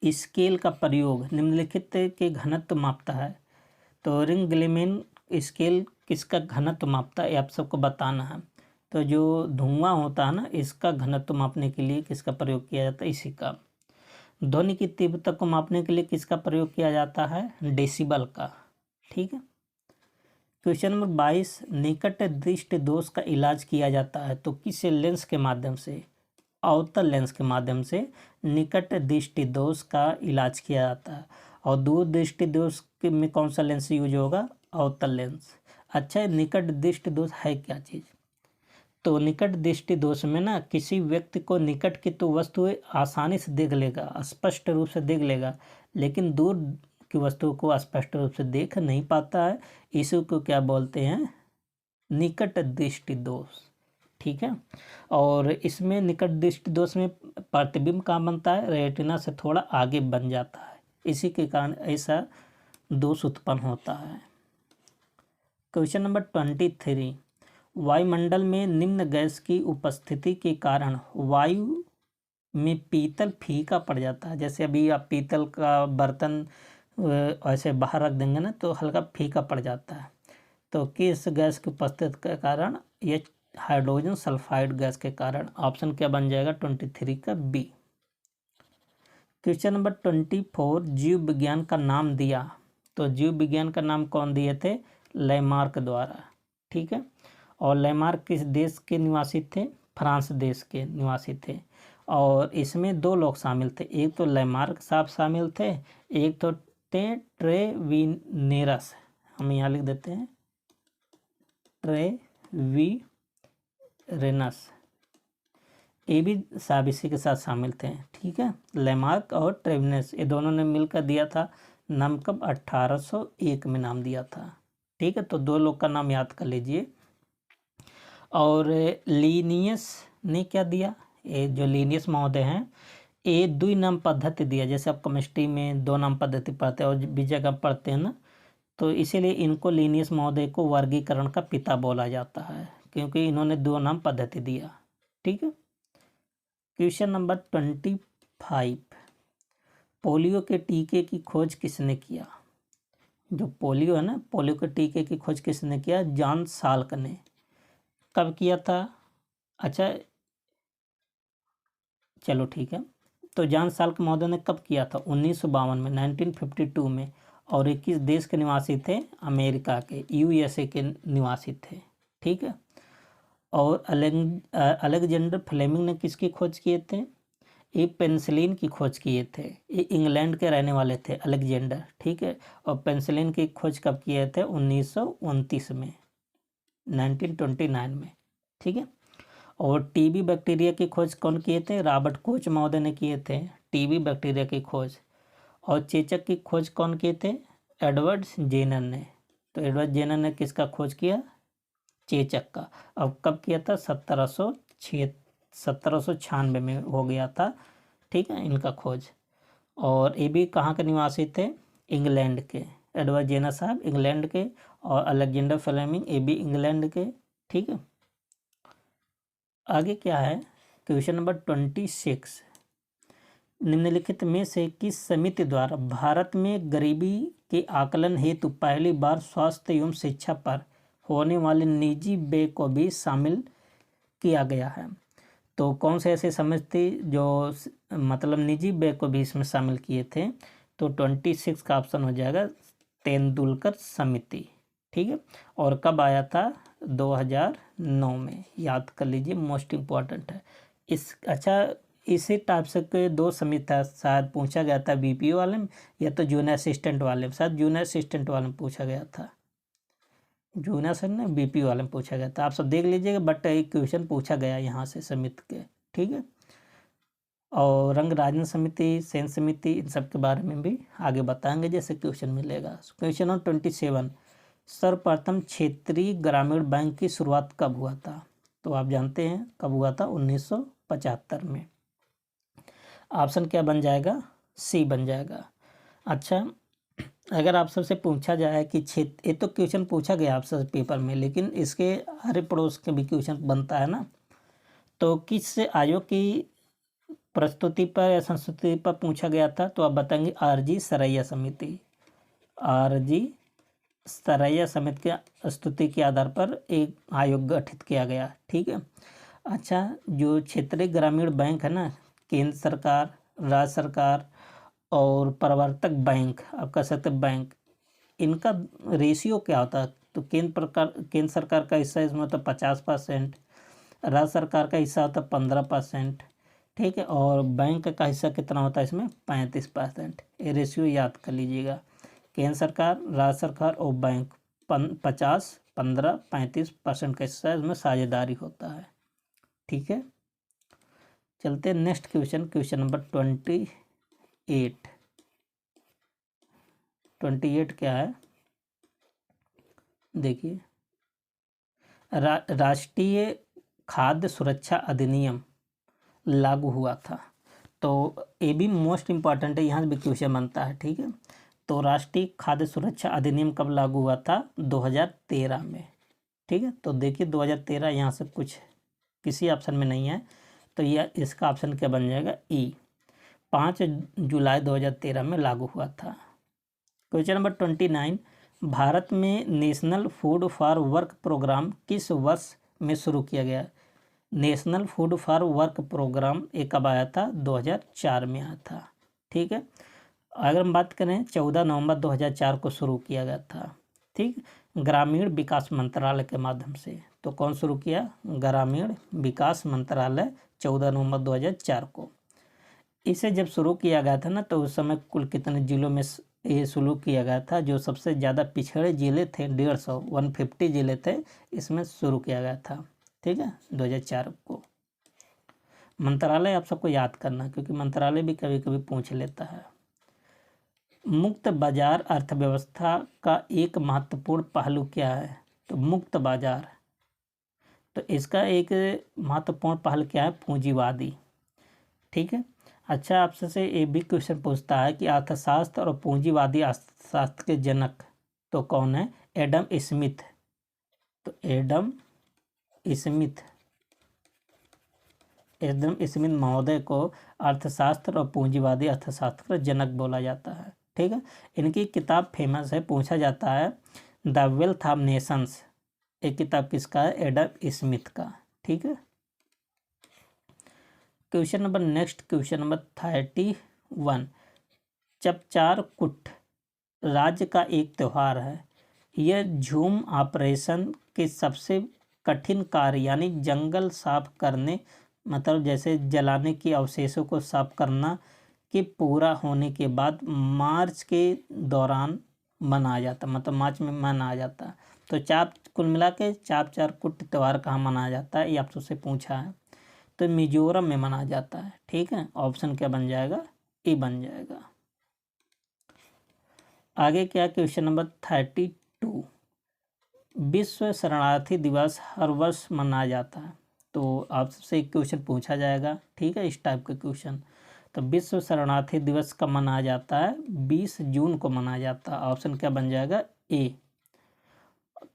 स्केल का प्रयोग निम्नलिखित के घनत्व मापता है। तो रिंग ग्लिमिन स्केल किसका घनत्व मापता है, आप सबको बताना है। तो जो धुआं होता है ना, इसका घनत्व मापने के लिए किसका प्रयोग किया जाता है, इसी का। ध्वनि की तीव्रता को मापने के लिए किसका प्रयोग किया जाता है, डेसिबल का। ठीक है। क्वेश्चन नंबर 22, निकट दृष्टि दोष का इलाज किया जाता है तो किस लेंस के माध्यम से, अवतल लेंस के माध्यम से निकट दृष्टि दोष का इलाज किया जाता है। और दूर दृष्टि दोष में कौन सा लेंस यूज होगा, अवतल लेंस। अच्छा, निकट दृष्टि दोष है क्या चीज़। तो निकट दृष्टि दोष में ना किसी व्यक्ति को निकट की तो वस्तुएं आसानी से देख लेगा, स्पष्ट रूप से देख लेगा, लेकिन दूर की वस्तुओं को स्पष्ट रूप से देख नहीं पाता है। इसी को क्या बोलते हैं, निकट दृष्टि दोष। ठीक है। और इसमें निकट दृष्टि दोष में प्रतिबिंब कहाँ बनता है, रेटिना से थोड़ा आगे बन जाता है, इसी के कारण ऐसा दोष उत्पन्न होता है। क्वेश्चन नंबर 23, वायुमंडल में निम्न गैस की उपस्थिति के कारण वायु में पीतल फीका पड़ जाता है। जैसे अभी आप पीतल का बर्तन ऐसे बाहर रख देंगे ना तो हल्का फीका पड़ जाता है। तो किस गैस की उपस्थिति के कारण, ये हाइड्रोजन सल्फाइड गैस के कारण। ऑप्शन क्या बन जाएगा 23 का बी। क्वेश्चन नंबर 24, जीव विज्ञान का नाम दिया। तो जीव विज्ञान का नाम कौन दिए थे, लैमार्क द्वारा। ठीक है। और लैमार्क किस देश के निवासी थे, फ्रांस देश के निवासी थे। और इसमें दो लोग शामिल थे, एक तो लैमार्क साहब शामिल थे, एक तो थे ट्रेविनेरस। हम यहाँ लिख देते हैं ट्रेविरेनस, ये भी साहब इसी के साथ शामिल थे। ठीक है। लैमार्क और ट्रेविनेस ये दोनों ने मिलकर दिया था नाम, कब 1801 में नाम दिया था। ठीक है। तो दो लोग का नाम याद कर लीजिए। और लीनियस ने क्या दिया, ये जो लीनियस महोदय हैं ये द्विनाम पद्धति दिया। जैसे आप केमिस्ट्री में दो नाम पद्धति पढ़ते हैं और भी जगह पढ़ते हैं ना, तो इसीलिए इनको लीनियस महोदय को वर्गीकरण का पिता बोला जाता है, क्योंकि इन्होंने दो नाम पद्धति दिया। ठीक है। क्वेश्चन नंबर 25, पोलियो के टीके की खोज किसने किया। जो पोलियो है ना, पोलियो के टीके की खोज किसने किया, जॉन साल्क ने। कब किया था, अच्छा चलो ठीक है। तो जॉन साल्क महोदय ने कब किया था, 1952 में, 1952 में। और 21 देश के निवासी थे, अमेरिका के, यूएसए के निवासी थे। ठीक है। और अलेक्जेंडर फ्लेमिंग ने किसकी खोज किए थे, ये पेनिसिलिन की खोज किए थे। ये इंग्लैंड के रहने वाले थे अलेक्जेंडर। ठीक है। और पेनिसिलिन की खोज कब किए थे, 1929 में, 1929 में। ठीक है। और टीबी बैक्टीरिया की खोज कौन किए थे, रॉबर्ट कोच महोदय ने किए थे टीबी बैक्टीरिया की खोज। और चेचक की खोज कौन किए थे, एडवर्ड जेनर ने। तो एडवर्ड जेनर ने किसका खोज किया, चेचक का। अब कब किया था, 1796 में हो गया था। ठीक है, इनका खोज। और ये भी कहाँ के निवासी थे, इंग्लैंड के। एडवर्ड जेनर साहब इंग्लैंड के, और अलेक्जेंडर फ्लेमिंग ये भी इंग्लैंड के। ठीक है। आगे क्या है, क्वेश्चन नंबर 26, निम्नलिखित में से किस समिति द्वारा भारत में गरीबी के आकलन हेतु पहली बार स्वास्थ्य एवं शिक्षा पर होने वाले निजी व्यय को भी शामिल किया गया है। तो कौन से ऐसे समिति जो मतलब निजी व्यय को भी इसमें शामिल किए थे, तो 26 का ऑप्शन हो जाएगा तेंदुलकर समिति। ठीक है। और कब आया था, 2009 में, याद कर लीजिए, मोस्ट इम्पॉर्टेंट है। इसी टाइप से के दो समिति शायद पूछा गया था बीपीओ वाले में, या तो जूनियर असिस्टेंट वाले में। शायद जूनियर असिस्टेंट वाले में पूछा गया था, जूनियर से ना बीपीओ वाले में पूछा गया था। आप सब देख लीजिएगा, बट एक क्वेश्चन पूछा गया यहाँ से समिति के। ठीक है। और रंग राजन समिति, सेन समिति, इन सब के बारे में भी आगे बताएंगे जैसे क्वेश्चन मिलेगा। क्वेश्चन नंबर 27, सर्वप्रथम क्षेत्रीय ग्रामीण बैंक की शुरुआत कब हुआ था। तो आप जानते हैं कब हुआ था, 1975 में। ऑप्शन क्या बन जाएगा, सी बन जाएगा। अच्छा, अगर आप सबसे पूछा जाए कि क्षेत्र, ये तो क्वेश्चन पूछा गया आप सब पेपर में, लेकिन इसके हर पड़ोस के भी क्वेश्चन बनता है ना। तो किस आयोग की प्रस्तुति पर या संस्तुति पर पूछा गया था तो आप बताएंगे आरजी सरैया समिति। आरजी सरैया समिति की स्तुति के आधार पर एक आयोग गठित किया गया। ठीक है। अच्छा, जो क्षेत्रीय ग्रामीण बैंक है ना, केंद्र सरकार, राज्य सरकार और प्रवर्तक बैंक, आप कह सकते बैंक, इनका रेशियो क्या होता है? तो केंद्र सरकार का हिस्सा इसमें होता है 50%, राज्य सरकार का हिस्सा होता है 15%। ठीक है। और बैंक का हिस्सा कितना होता है इसमें? 35%। ये रेशियो याद कर लीजिएगा। केंद्र सरकार, राज्य सरकार और बैंक 50, 15, 35% का हिस्सा इसमें साझेदारी होता है। ठीक है। चलते हैं नेक्स्ट क्वेश्चन, क्वेश्चन नंबर 28 क्या है देखिए। राष्ट्रीय खाद्य सुरक्षा अधिनियम लागू हुआ था। तो ये भी मोस्ट इम्पॉर्टेंट है, यहाँ भी क्वेश्चन बनता है। ठीक है। तो राष्ट्रीय खाद्य सुरक्षा अधिनियम कब लागू हुआ था? 2013 में। ठीक है। तो देखिए 2013 यहाँ से कुछ किसी ऑप्शन में नहीं है, तो यह इसका ऑप्शन क्या बन जाएगा? ई। 5 जुलाई 2013 में लागू हुआ था। क्वेश्चन नंबर 29, भारत में national food for work programme किस वर्ष में शुरू किया गया? National food for work programme एक कब आया था? 2004 में आया था। ठीक है। अगर हम बात करें 14 नवंबर 2004 को शुरू किया गया था। ठीक। ग्रामीण विकास मंत्रालय के माध्यम से। तो कौन शुरू किया? ग्रामीण विकास मंत्रालय 14 नवंबर 2004 को। इसे जब शुरू किया गया था ना, तो उस समय कुल कितने जिलों में ये शुरू किया गया था? जो सबसे ज़्यादा पिछड़े जिले थे 150 जिले थे, इसमें शुरू किया गया था। ठीक है। 2004 को। मंत्रालय आप सबको याद करना, क्योंकि मंत्रालय भी कभी कभी पूछ लेता है। मुक्त बाजार अर्थव्यवस्था का एक महत्वपूर्ण पहलू क्या है? तो मुक्त बाजार, तो इसका एक महत्वपूर्ण पहलू क्या है? पूंजीवादी। ठीक है। अच्छा, आपसे से ये भी क्वेश्चन पूछता है कि अर्थशास्त्र और पूंजीवादी अर्थशास्त्र के जनक तो कौन है? Adam Smith. तो एडम स्मिथ महोदय को अर्थशास्त्र और पूंजीवादी अर्थशास्त्र का जनक बोला जाता है। ठीक है। इनकी किताब फेमस है, पूछा जाता है द वेल्थ ऑफ नेशंस। एक किताब किसका है? एडम स्मिथ का। ठीक है। क्वेश्चन नंबर 31, चपचार कुट राज्य का एक त्यौहार है। यह झूम ऑपरेशन के सबसे कठिन कार्य यानी जंगल साफ करने, मतलब जैसे जलाने के अवशेषों को साफ करना के पूरा होने के बाद मार्च के दौरान मनाया जाता, मतलब मार्च में मनाया जाता है। तो कुल मिला के चपचार कुट त्यौहार कहाँ मनाया जाता है? ये आपसे पूछा है। तो मिजोरम में मनाया जाता है। ठीक है। ऑप्शन क्या बन जाएगा? ए बन जाएगा। आगे क्या? क्वेश्चन नंबर 32, विश्व शरणार्थी दिवस हर वर्ष मनाया जाता है। तो आपसे एक क्वेश्चन पूछा जाएगा। ठीक है। इस टाइप का क्वेश्चन। तो विश्व शरणार्थी दिवस कब मनाया जाता है? 20 जून को मनाया जाता है। ऑप्शन क्या बन जाएगा? ए।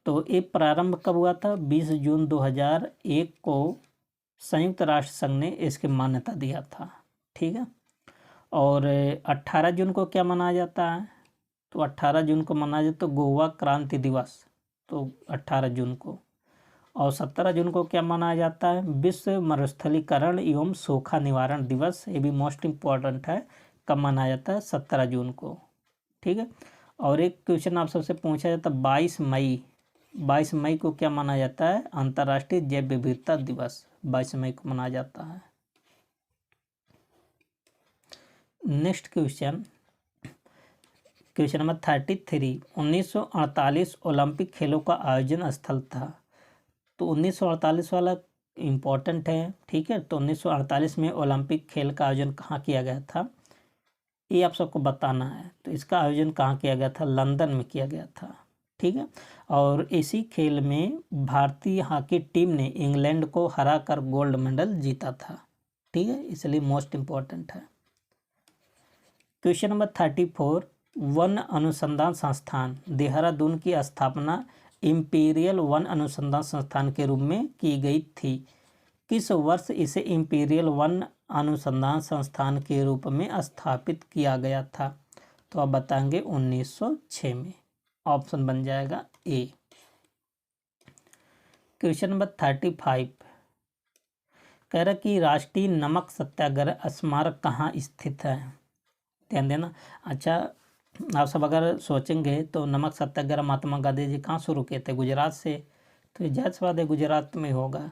तो ये प्रारंभ कब हुआ था? 20 जून 2001 को संयुक्त राष्ट्र संघ ने इसकी मान्यता दिया था। ठीक है। और 18 जून को क्या मनाया जाता है? तो 18 जून को मनाया जाता है गोवा क्रांति दिवस, तो 18 जून को। और 17 जून को क्या मनाया जाता है? विश्व मरुस्थलीकरण एवं सूखा निवारण दिवस। ये भी मोस्ट इम्पॉर्टेंट है। कब मनाया जाता है? 17 जून को। ठीक है। और एक क्वेश्चन आप सबसे पूछा जाता है 22 मई को क्या मनाया जाता है? अंतर्राष्ट्रीय जैव विविधता दिवस 22 मई को मनाया जाता है। नेक्स्ट क्वेश्चन नंबर 33, 1948 ओलंपिक खेलों का आयोजन स्थल था। तो 1948 वाला इम्पोर्टेंट है। ठीक है। तो 1948 में ओलंपिक खेल का आयोजन कहाँ किया गया था? ये आप सबको बताना है। तो इसका आयोजन कहाँ किया गया था? लंदन में किया गया था। ठीक है। और इसी खेल में भारतीय हॉकी टीम ने इंग्लैंड को हराकर गोल्ड मेडल जीता था। ठीक है। इसलिए मोस्ट इम्पोर्टेंट है। क्वेश्चन नंबर 34, वन अनुसंधान संस्थान देहरादून की स्थापना इंपीरियल वन अनुसंधान संस्थान के रूप में की गई थी। किस वर्ष इसे इंपीरियल वन अनुसंधान संस्थान के रूप में स्थापित किया गया था? तो आप बताएंगे 1906 में। ऑप्शन बन जाएगा ए। क्वेश्चन नंबर 35 कह रहा कि राष्ट्रीय नमक सत्याग्रह स्मारक कहाँ स्थित है? ध्यान देना। अच्छा, आप सब अगर सोचेंगे तो नमक सत्याग्रह महात्मा गांधी जी कहाँ शुरू किए थे? गुजरात से। तो ये जाहिर सी बात है गुजरात में होगा।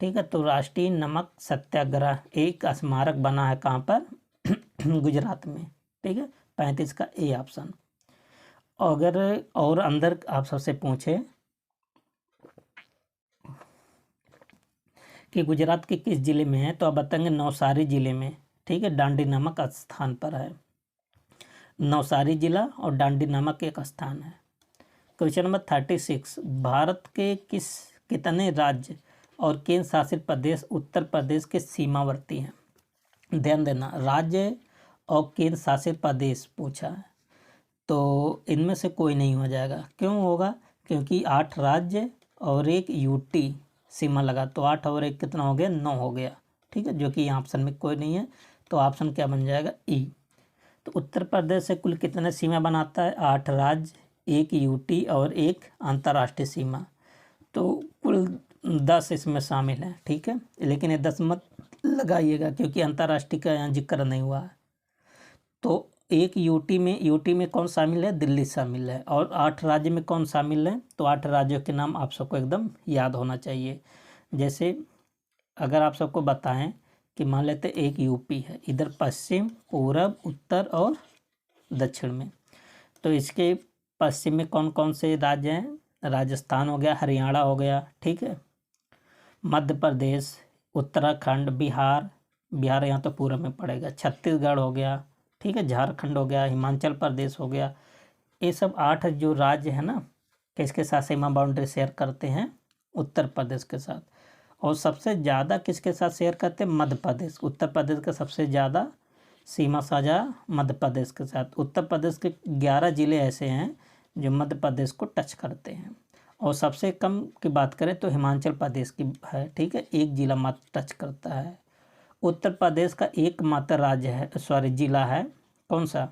ठीक है, तो राष्ट्रीय नमक सत्याग्रह एक स्मारक बना है कहाँ पर? गुजरात में। ठीक है, 35 का ए ऑप्शन। अगर और अंदर आप सबसे पूछे कि गुजरात के किस जिले में है, तो आप बताएंगे नवसारी जिले में। ठीक है, डांडी नामक स्थान पर है। नवसारी जिला और डांडी नामक एक स्थान है। क्वेश्चन नंबर 36 भारत के कितने राज्य और केंद्र शासित प्रदेश उत्तर प्रदेश के सीमावर्ती हैं? ध्यान देना, राज्य और केंद्र शासित प्रदेश पूछा है, तो इनमें से कोई नहीं हो जाएगा। क्यों होगा? क्योंकि 8 राज्य और एक यूटी सीमा लगा, तो 8 और 1 कितना हो गया? 9 हो गया। ठीक है, जो कि यहाँ ऑप्शन में कोई नहीं है, तो ऑप्शन क्या बन जाएगा? ई। तो उत्तर प्रदेश से कुल कितने सीमा बनाता है? 8 राज्य, एक यूटी और एक अंतर्राष्ट्रीय सीमा, तो कुल 10 इसमें शामिल है। ठीक है, लेकिन ये 10 मत लगाइएगा क्योंकि अंतर्राष्ट्रीय का यहाँ जिक्र नहीं हुआ है। तो एक यूटी में कौन शामिल है? दिल्ली शामिल है। और 8 राज्य में कौन शामिल है? तो 8 राज्यों के नाम आप सबको एकदम याद होना चाहिए। जैसे अगर आप सबको बताएं कि मान लेते एक यूपी है, इधर पश्चिम, पूरब, उत्तर और दक्षिण में, तो इसके पश्चिम में कौन कौन से राज्य हैं? राजस्थान हो गया, हरियाणा हो गया, ठीक है, मध्य प्रदेश, उत्तराखंड, बिहार यहाँ तो पूरब में पड़ेगा, छत्तीसगढ़ हो गया, ठीक है, झारखंड हो गया, हिमाचल प्रदेश हो गया। ये सब 8 जो राज्य है ना, किसके साथ सीमा बाउंड्री शेयर करते हैं? उत्तर प्रदेश के साथ। और सबसे ज़्यादा किसके साथ शेयर करते हैं? मध्य प्रदेश। उत्तर प्रदेश का सबसे ज़्यादा सीमा साझा मध्य प्रदेश के साथ। उत्तर प्रदेश के 11 ज़िले ऐसे हैं जो मध्य प्रदेश को टच करते हैं। और सबसे कम की बात करें तो हिमाचल प्रदेश की है, ठीक है, 1 ज़िला मात्र टच करता है। उत्तर प्रदेश का एकमात्र राज्य है, ज़िला है, कौन सा?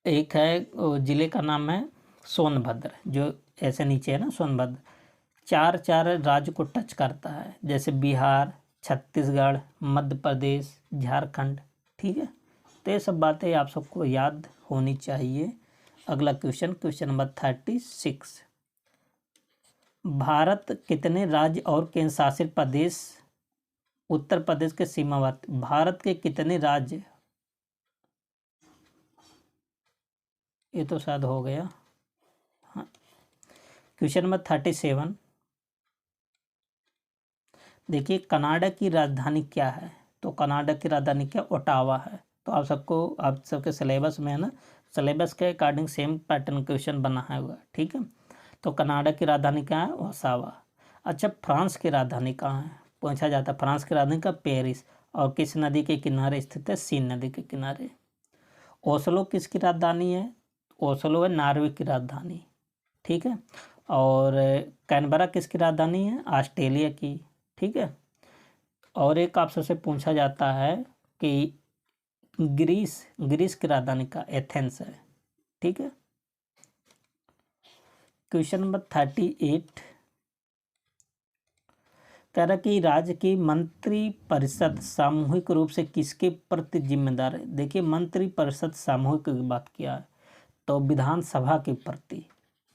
एक है, ज़िले का नाम है सोनभद्र, जो ऐसे नीचे है ना, सोनभद्र। 4 राज्य को टच करता है, जैसे बिहार, छत्तीसगढ़, मध्य प्रदेश, झारखंड। ठीक है, तो ये सब बातें आप सबको याद होनी चाहिए। अगला क्वेश्चन नंबर 36 भारत कितने राज्य और केंद्र शासित प्रदेश उत्तर प्रदेश के सीमावर्ती? भारत के कितने राज्य? ये तो शायद हो गया। हाँ, क्वेश्चन नंबर 37 देखिए, कनाडा की राजधानी क्या है? तो कनाडा की राजधानी क्या? ओटावा है। तो आप सबके सिलेबस में है ना, सिलेबस के अकॉर्डिंग सेम पैटर्न क्वेश्चन बना है हुआ, ठीक है। तो कनाडा की राजधानी क्या है? ओसावा। अच्छा, फ्रांस की राजधानी कहाँ है? पूछा जाता है। फ्रांस की राजधानी का पेरिस। और किस नदी के किनारे स्थित है? सीन नदी के किनारे। ओस्लो किसकी राजधानी है? ओस्लो है नॉर्वे की राजधानी, ठीक है। और कैनबरा किसकी राजधानी है? ऑस्ट्रेलिया की, ठीक है। और एक आपसे से पूछा जाता है कि ग्रीस की राजधानी का एथेंस है, ठीक है। क्वेश्चन नंबर 38 कह रहा कि राज्य की मंत्री परिषद सामूहिक रूप से किसके प्रति जिम्मेदार है? देखिए, मंत्री परिषद सामूहिक की बात किया है तो विधानसभा के प्रति।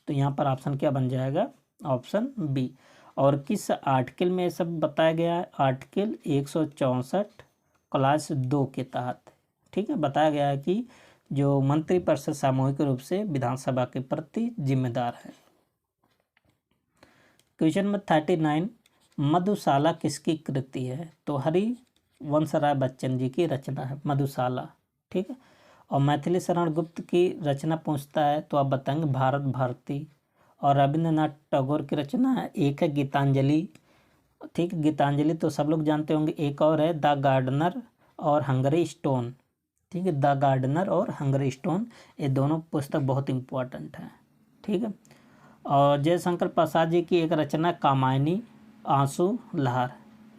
तो यहाँ पर ऑप्शन क्या बन जाएगा? Option B. और किस आर्टिकल में सब बताया गया है? आर्टिकल 164 क्लास 2 के तहत, ठीक है, बताया गया है कि जो मंत्रिपरिषद सामूहिक रूप से विधानसभा के प्रति जिम्मेदार है। क्वेश्चन नंबर 39 मधुशाला किसकी कृति है? तो हरिवंश राय बच्चन जी की रचना है मधुशाला, ठीक है। और मैथिली शरण गुप्त की रचना पूछता है तो आप बताएंगे भारत भारती। और रविंद्रनाथ टैगोर की रचना है, एक है गीतांजलि, ठीक है, गीतांजलि तो सब लोग जानते होंगे। एक और है द गार्डनर और हंगरी स्टोन, ठीक है, द गार्डनर और हंगरी स्टोन, ये दोनों पुस्तक बहुत इंपॉर्टेंट हैं, ठीक है। और जयशंकर प्रसाद जी की एक रचना कामायनी आंसू लहर,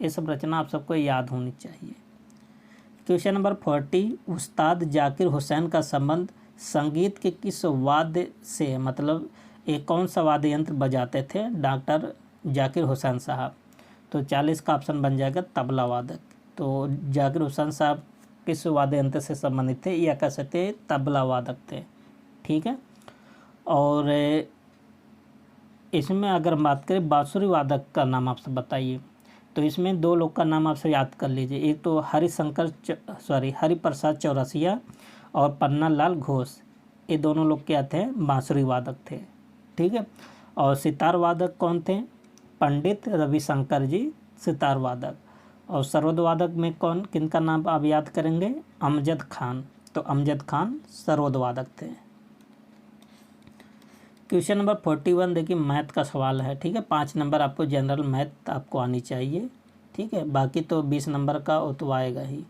ये सब रचना आप सबको याद होनी चाहिए। क्वेश्चन नंबर 40, उस्ताद जाकिर हुसैन का संबंध संगीत के किस वाद्य से, मतलब एक कौन सा वाद्य यंत्र बजाते थे डॉक्टर जाकिर हुसैन साहब? तो 40 का ऑप्शन बन जाएगा तबला वादक। तो जाकिर हुसैन साहब किस वाद्य यंत्र से संबंधित थे, या कह सकते हैं तबला वादक थे। ठीक है। और इसमें अगर बात करें बांसुरी वादक का नाम आपसे बताइए, तो इसमें दो लोग का नाम आपसे याद कर लीजिए। एक तो हरिप्रसाद चौरसिया और पन्ना लाल घोष, ये दोनों लोग क्या थे, बांसुरी वादक थे। ठीक है। और सितार वादक कौन थे? पंडित रविशंकर जी सितार वादक। और सरोद वादक में किनका नाम आप याद करेंगे? अमजद खान। तो अमजद खान सरोद वादक थे। क्वेश्चन नंबर 41 देखिए मैथ का सवाल है। ठीक है। 5 नंबर आपको जनरल मैथ आपको आनी चाहिए। ठीक है। बाकी तो 20 नंबर का वो तो आएगा ही।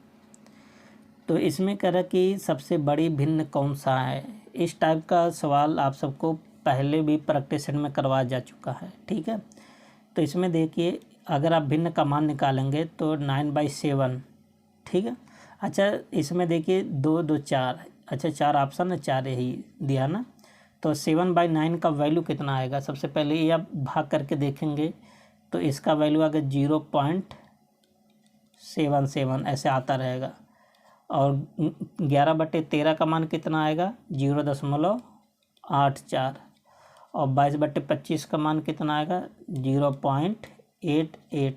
तो इसमें कह रहा कि सबसे बड़ी भिन्न कौन सा है। इस टाइप का सवाल आप सबको पहले भी प्रैक्टिस सेट में करवाया जा चुका है। ठीक है। तो इसमें देखिए अगर आप भिन्न का मान निकालेंगे तो 9/7। ठीक है। अच्छा इसमें देखिए 2 2 4, अच्छा 4 ऑप्शन है, 4 यही दिया ना। तो 7/9 का वैल्यू कितना आएगा? सबसे पहले ये आप भाग करके देखेंगे तो इसका वैल्यू आएगा 0.77 ऐसे आता रहेगा। और 11/13 का मान कितना आएगा? 0.84। और 22/25 का मान कितना आएगा? 0.88।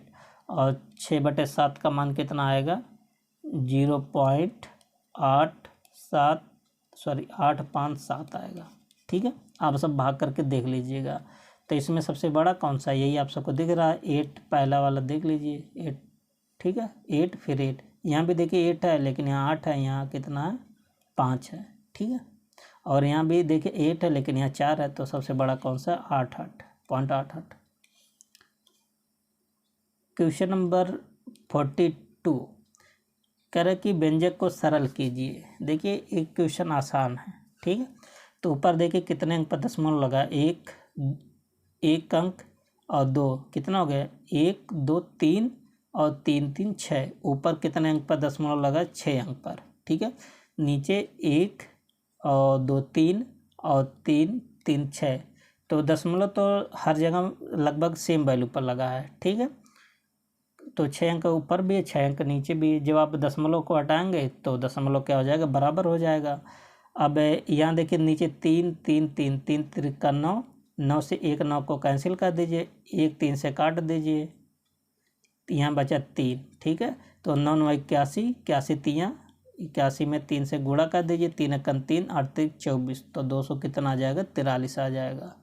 और 6/7 का मान कितना आएगा? 857 आएगा। ठीक है। आप सब भाग करके देख लीजिएगा। तो इसमें सबसे बड़ा कौन सा है? यही आप सबको दिख रहा है 8, पहला वाला देख लीजिए 8। ठीक है। 8 फिर 8, यहाँ भी देखिए 8 है लेकिन यहाँ 8 है, यहाँ कितना है? 5 है। ठीक है। और यहाँ भी देखिए 8 है लेकिन यहाँ 4 है। तो सबसे बड़ा कौन सा? 8.88। क्वेश्चन नंबर 42 कह रहे कि व्यंजक को सरल कीजिए। देखिए एक क्वेश्चन आसान है। ठीक है। तो ऊपर देखिए कितने अंक पर दशमलव लगा? एक अंक और 2, कितना हो गया? 1 2 3 और 3 3 6। ऊपर कितने अंक पर दशमलव लगा? 6 अंक पर। ठीक है। नीचे 1 और 2 3 और 3 3 6। तो दशमलव तो हर जगह लगभग सेम वैल्यू पर लगा है। ठीक है। तो 6 अंक ऊपर भी है, 6 अंक नीचे भी है। जब आप दशमलव को हटाएंगे तो दशमलव क्या हो जाएगा? बराबर हो जाएगा। अब यहाँ देखिए नीचे 3 3 3 3 3 9, 9 से 1 9 को कैंसिल कर दीजिए, 1 3 से काट दीजिए, यहाँ बचा 3। ठीक है। तो 9 9 81, 81 3 81 में 3 से गुणा कर दीजिए, 3 एकम 3 8 3 24। तो 200 कितना आ जाएगा? 43 आ जाएगा।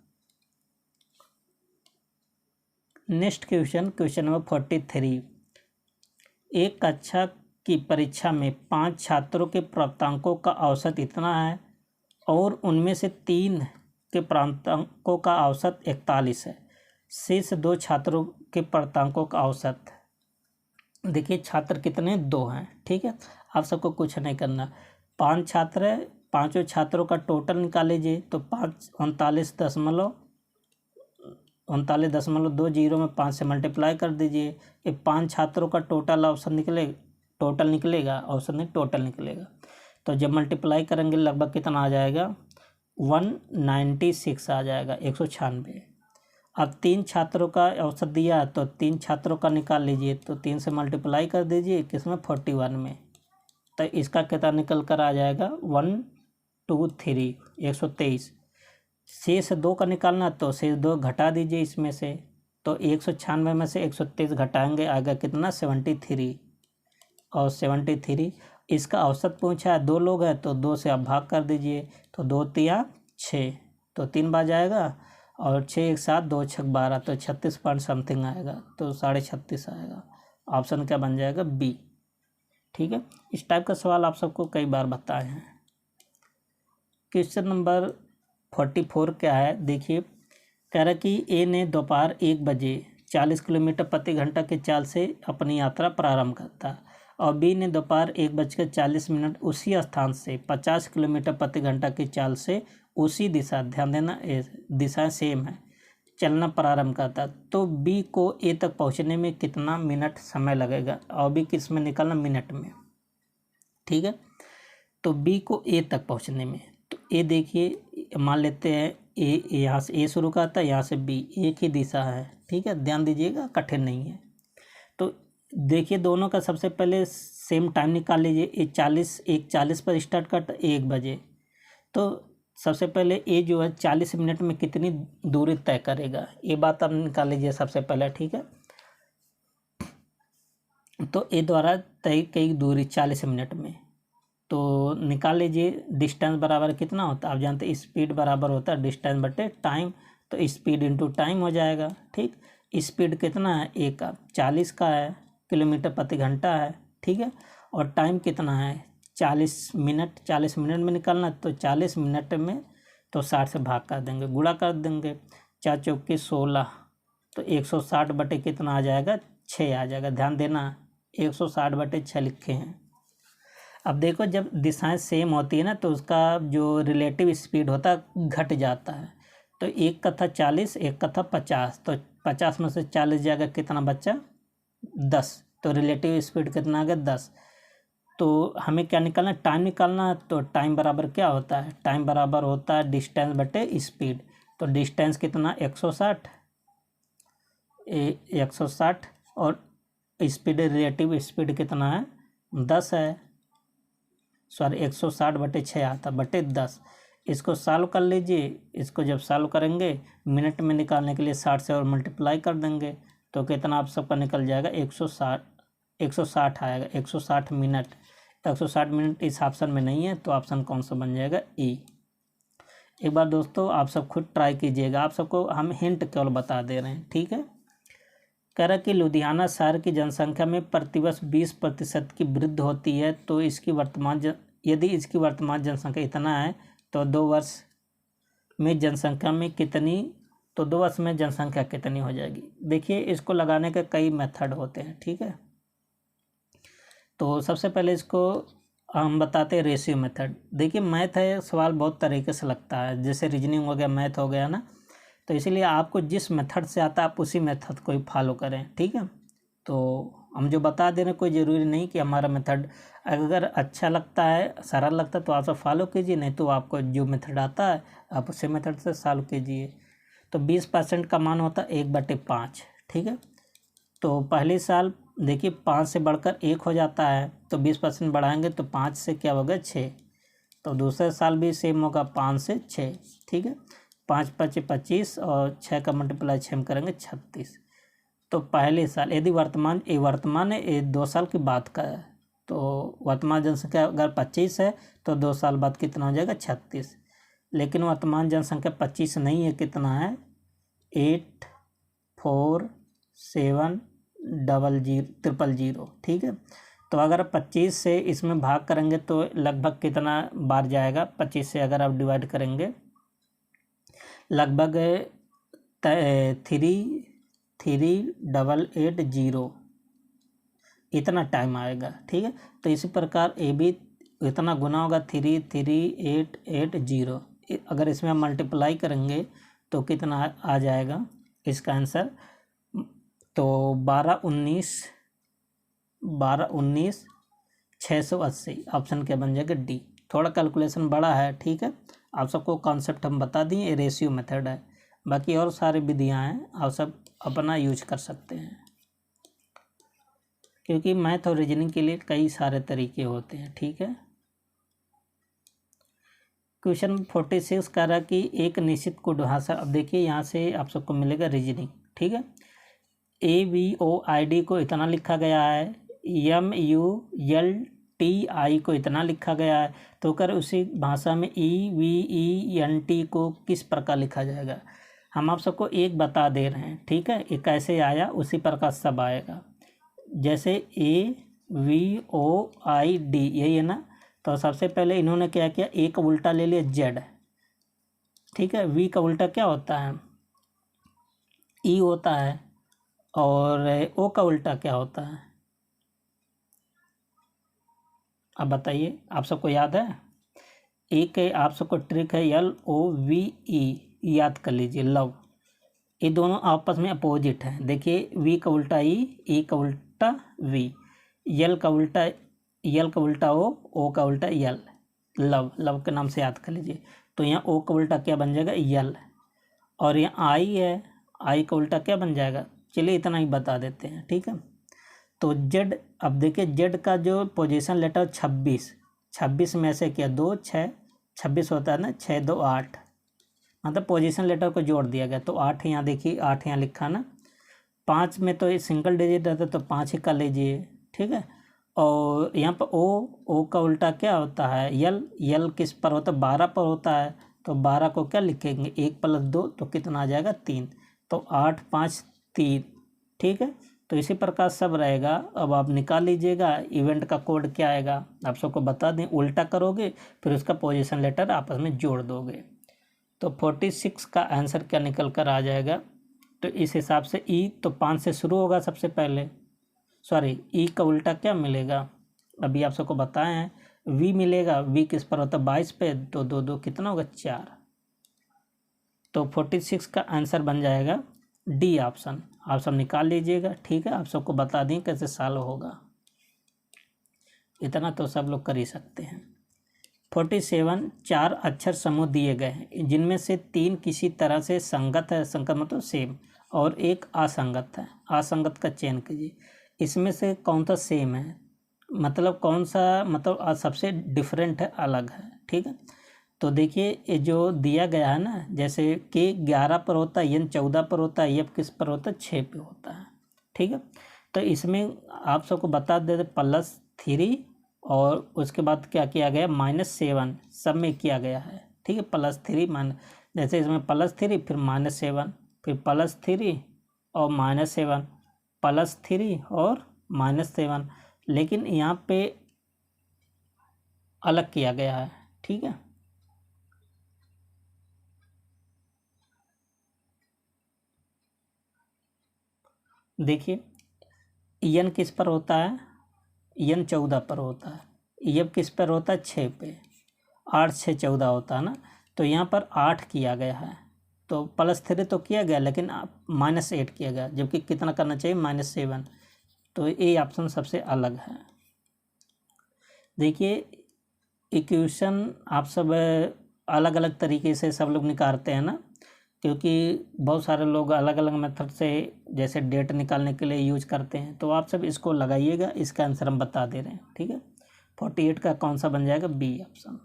नेक्स्ट क्वेश्चन नंबर 43, एक कक्षा की परीक्षा में 5 छात्रों के प्राप्तांकों का औसत इतना है और उनमें से 3 के प्राप्तांकों का औसत 41 है। शेष 2 छात्रों के प्राप्तांकों का औसत, देखिए छात्र कितने? 2 हैं। ठीक है। आप सबको कुछ नहीं करना। 5 छात्र है, 5 छात्रों का टोटल निकाल लीजिए। तो 39.20 में 5 से मल्टीप्लाई कर दीजिए। ये 5 छात्रों का टोटल औसत निकलेगा, औसत नहीं टोटल निकलेगा। तो जब मल्टीप्लाई करेंगे लगभग कितना आ जाएगा? 196 आ जाएगा, 196। अब 3 छात्रों का औसत दिया तो 3 छात्रों का निकाल लीजिए। तो 3 से मल्टीप्लाई कर दीजिए किसमें? 41 में। तो इसका कितना निकल कर आ जाएगा? 123। शेष 2 का निकालना, तो शेष 2 घटा दीजिए इसमें से। तो 196 में से 123 घटाएंगे, आएगा कितना? 73। और 73 इसका औसत पूछा है। 2 लोग हैं तो 2 से आप भाग कर दीजिए। तो 2 3 6, तो 3 बार जाएगा और 6 1 7 2 6 12, तो 36 पॉइंट समथिंग आएगा। तो 36.5 आएगा। ऑप्शन क्या बन जाएगा? बी। ठीक है। इस टाइप का सवाल आप सबको कई बार बताए हैं। क्वेश्चन नंबर 44 क्या है? देखिए कह रहा कि ए ने दोपहर 1 बजे 40 किलोमीटर प्रति घंटा की चाल से अपनी यात्रा प्रारंभ करता और बी ने दोपहर 1:40 उसी स्थान से 50 किलोमीटर प्रति घंटा की चाल से उसी दिशा, ध्यान देना दिशा सेम है, चलना प्रारंभ करता तो बी को ए तक पहुंचने में कितना मिनट समय लगेगा, और बी किस में निकलना, मिनट में। ठीक है, तो बी को ए तक पहुंचने में, तो ए देखिए मान लेते हैं ए, यहाँ से ए शुरू करता है, यहाँ से बी, एक ही दिशा है। ठीक है, ध्यान दीजिएगा, कठिन नहीं है। तो देखिए दोनों का सबसे पहले सेम टाइम निकाल लीजिए। एक 40 पर स्टार्ट करता, 1 बजे। तो सबसे पहले ए जो है 40 मिनट में कितनी दूरी तय करेगा, ये बात आप निकाल लीजिए सबसे पहले। ठीक है, तो ए द्वारा तय की दूरी 40 मिनट में, तो निकाल लीजिए डिस्टेंस बराबर कितना होता है। आप जानते हैं स्पीड बराबर होता है डिस्टेंस बटे टाइम, तो स्पीड इंटू टाइम हो जाएगा। ठीक, स्पीड कितना है, ए का 40 का है, किलोमीटर प्रति घंटा है। ठीक है, और टाइम कितना है, 40 मिनट। 40 मिनट में निकालना, तो 40 मिनट में तो 60 से भाग कर देंगे, गुणा कर देंगे, 4 चौके 16, तो 160 बटे कितना आ जाएगा, 6 आ जाएगा। ध्यान देना 160 बटे 6 लिखे हैं। अब देखो जब दिशाएं सेम होती है ना, तो उसका जो रिलेटिव स्पीड होता है घट जाता है। तो एक का था 40, एक का था 50, तो 50 में से 40 जाएगा, कितना बच्चा, 10। तो रिलेटिव स्पीड कितना आ गया, 10। तो हमें क्या निकालना है, टाइम निकालना है। तो टाइम बराबर क्या होता है, टाइम बराबर होता है डिस्टेंस बटे स्पीड। तो डिस्टेंस कितना, 160, 160, और स्पीड, रिलेटिव स्पीड कितना है, 10 है। सॉरी 160 बटे 6 आता, बटे 10। इसको सॉल्व कर लीजिए। इसको जब सॉल्व करेंगे मिनट में निकालने के लिए 60 से और मल्टीप्लाई कर देंगे, तो कितना आप सबका निकल जाएगा, 160 आएगा, 160 मिनट। 160 मिनट इस ऑप्शन में नहीं है, तो ऑप्शन कौन सा बन जाएगा, ई। एक बार दोस्तों आप सब खुद ट्राई कीजिएगा, आप सबको हम हिंट केवल बता दे रहे हैं। ठीक है, कह रहा कि लुधियाना शहर की जनसंख्या में प्रतिवर्ष 20% की वृद्धि होती है, तो यदि इसकी वर्तमान जनसंख्या इतना है, तो 2 वर्ष में जनसंख्या में कितनी, तो 2 वर्ष में जनसंख्या कितनी हो जाएगी। देखिए इसको लगाने के कई मेथड होते हैं। ठीक है, तो सबसे पहले इसको हम बताते हैं रेशियो मेथड। देखिए मैथ है, सवाल बहुत तरीके से लगता है, जैसे रीजनिंग हो गया, मैथ हो गया ना, तो इसीलिए आपको जिस मेथड से आता है आप उसी मेथड को ही फॉलो करें। ठीक है, तो हम जो बता दे रहे हैं कोई ज़रूरी नहीं कि हमारा मेथड अगर अच्छा लगता है, सरल लगता है, तो आप सब फॉलो कीजिए, नहीं तो आपको जो मेथड आता है आप उसी मेथड से सॉल्व कीजिए। तो 20% का मान होता है 1/5। ठीक है, तो पहले साल देखिए 5 से बढ़कर 1 हो जाता है, तो 20% बढ़ाएंगे तो 5 से क्या होगा, 6। तो दूसरे साल भी सेम होगा, 5 से 6। ठीक है, 5 5 25, और 6 का मल्टीप्लाई 6 में करेंगे 36। तो पहले साल यदि वर्तमान है, ये 2 साल की बात का है, तो वर्तमान जनसंख्या अगर 25 है, तो 2 साल बाद कितना हो जाएगा, 36। लेकिन वर्तमान जनसंख्या 25 नहीं है, कितना है, 84700000। ठीक है, तो अगर 25 से इसमें भाग करेंगे तो लगभग कितना बार जाएगा, 25 से अगर आप डिवाइड करेंगे लगभग 3880 इतना टाइम आएगा। ठीक है, तो इसी प्रकार ए भी इतना गुना होगा, 33880। अगर इसमें हम मल्टीप्लाई करेंगे तो कितना आ जाएगा इसका आंसर, तो 12 19 680। ऑप्शन क्या बन जाएगा, डी। थोड़ा कैलकुलेशन बड़ा है। ठीक है, आप सबको कॉन्सेप्ट हम बता दिए, ये रेशियो मेथड है, बाकी और सारी विधियां हैं, आप सब अपना यूज कर सकते हैं, क्योंकि मैथ और रीजनिंग के लिए कई सारे तरीके होते हैं। ठीक है, क्वेश्चन 46 कह रहा कि एक निश्चित कोड भाषा। अब देखिए यहाँ से आप सबको मिलेगा रीजनिंग। ठीक है, AVOID को इतना लिखा गया है, MULTI को इतना लिखा गया है, तो कर उसी भाषा में EVENT को किस प्रकार लिखा जाएगा। हम आप सबको एक बता दे रहे हैं। ठीक है, ये कैसे आया उसी प्रकार सब आएगा, जैसे AVOID यही है ना, तो सबसे पहले इन्होंने क्या किया, ए का उल्टा ले लिया जेड। ठीक है, वी का उल्टा क्या होता है, ई होता है, और ओ का उल्टा क्या होता है, अब बताइए, आप सबको याद है। एक आप सबको ट्रिक है, LOVE, याद कर लीजिए, लव। ये दोनों आपस में अपोजिट हैं। देखिए वी का उल्टा ई का उल्टा वी, यल का उल्टा ओ का उल्टा यल, लव के नाम से याद कर लीजिए। तो यहाँ ओ का उल्टा क्या बन जाएगा, यल, और यहाँ आई है, आई का उल्टा क्या बन जाएगा, चलिए इतना ही बता देते हैं, ठीक है। तो जेड, अब देखिए जेड का जो पोजीशन लेटर 26 में ऐसे किया 2 6, 26 होता है ना, 6 2 8, मतलब पोजीशन लेटर को जोड़ दिया गया। तो 8 यहाँ देखिए, 8 यहाँ लिखा ना, 5 में तो ये सिंगल डिजिट रहता है तो 5 ही कर लीजिए, ठीक है। और यहाँ पर ओ का उल्टा क्या होता है, यल किस पर होता है, 12 पर होता है। तो 12 को क्या लिखेंगे, 1 + 2 तो कितना आ जाएगा, 3। तो 8 5 3, ठीक है। तो इसी प्रकार सब रहेगा। अब आप निकाल लीजिएगा इवेंट का कोड क्या आएगा, आप सबको बता दें, उल्टा करोगे फिर उसका पोजीशन लेटर आपस में जोड़ दोगे। तो 46 का आंसर क्या निकल कर आ जाएगा, तो इस हिसाब से ई तो 5 से शुरू होगा सबसे पहले, सॉरी ई का उल्टा क्या मिलेगा, अभी आप सबको बताए हैं, वी मिलेगा, वी किस पर होता है 22 पे, तो 2 2 कितना होगा 4। तो 46 का आंसर बन जाएगा डी ऑप्शन। आप सब निकाल लीजिएगा, ठीक है। आप सबको बता दें कैसे सॉल्व होगा, इतना तो सब लोग कर ही सकते हैं। 47 4 अक्षर समूह दिए गए हैं, जिनमें से 3 किसी तरह से संगत है, संगत मतलब सेम, और एक असंगत है। असंगत का चयन कीजिए। इसमें से कौन सा सेम है, मतलब कौन सा, मतलब सबसे डिफरेंट है, अलग है, ठीक है। तो देखिए ये जो दिया गया है ना, जैसे के 11 पर होता है, एन 14 पर होता है, एफ किस पर होता है, 6 पे होता है, ठीक है। तो इसमें आप सबको बता देते +3, और उसके बाद क्या किया गया, -7 सब में किया गया है, ठीक है। +3 माइनस, जैसे इसमें +3 फिर -7 फिर +3 और -7 +3 और -7, लेकिन यहाँ पे अलग किया गया है, ठीक है। देखिए एन किस पर होता है, एन 14 पर होता है, एफ किस पर होता है 6 पे, 8 6 14 होता है ना। तो यहाँ पर 8 किया गया है, तो +3 तो किया गया, लेकिन -8 किया गया, जबकि कितना करना चाहिए, -7। तो ये ऑप्शन सबसे अलग है। देखिए इक्वेशन आप सब अलग अलग तरीके से सब लोग निकालते हैं ना, क्योंकि बहुत सारे लोग अलग अलग मेथड से जैसे डेट निकालने के लिए यूज करते हैं। तो आप सब इसको लगाइएगा, इसका आंसर हम बता दे रहे हैं, ठीक है। 48 का कौन सा बन जाएगा, बी ऑप्शन।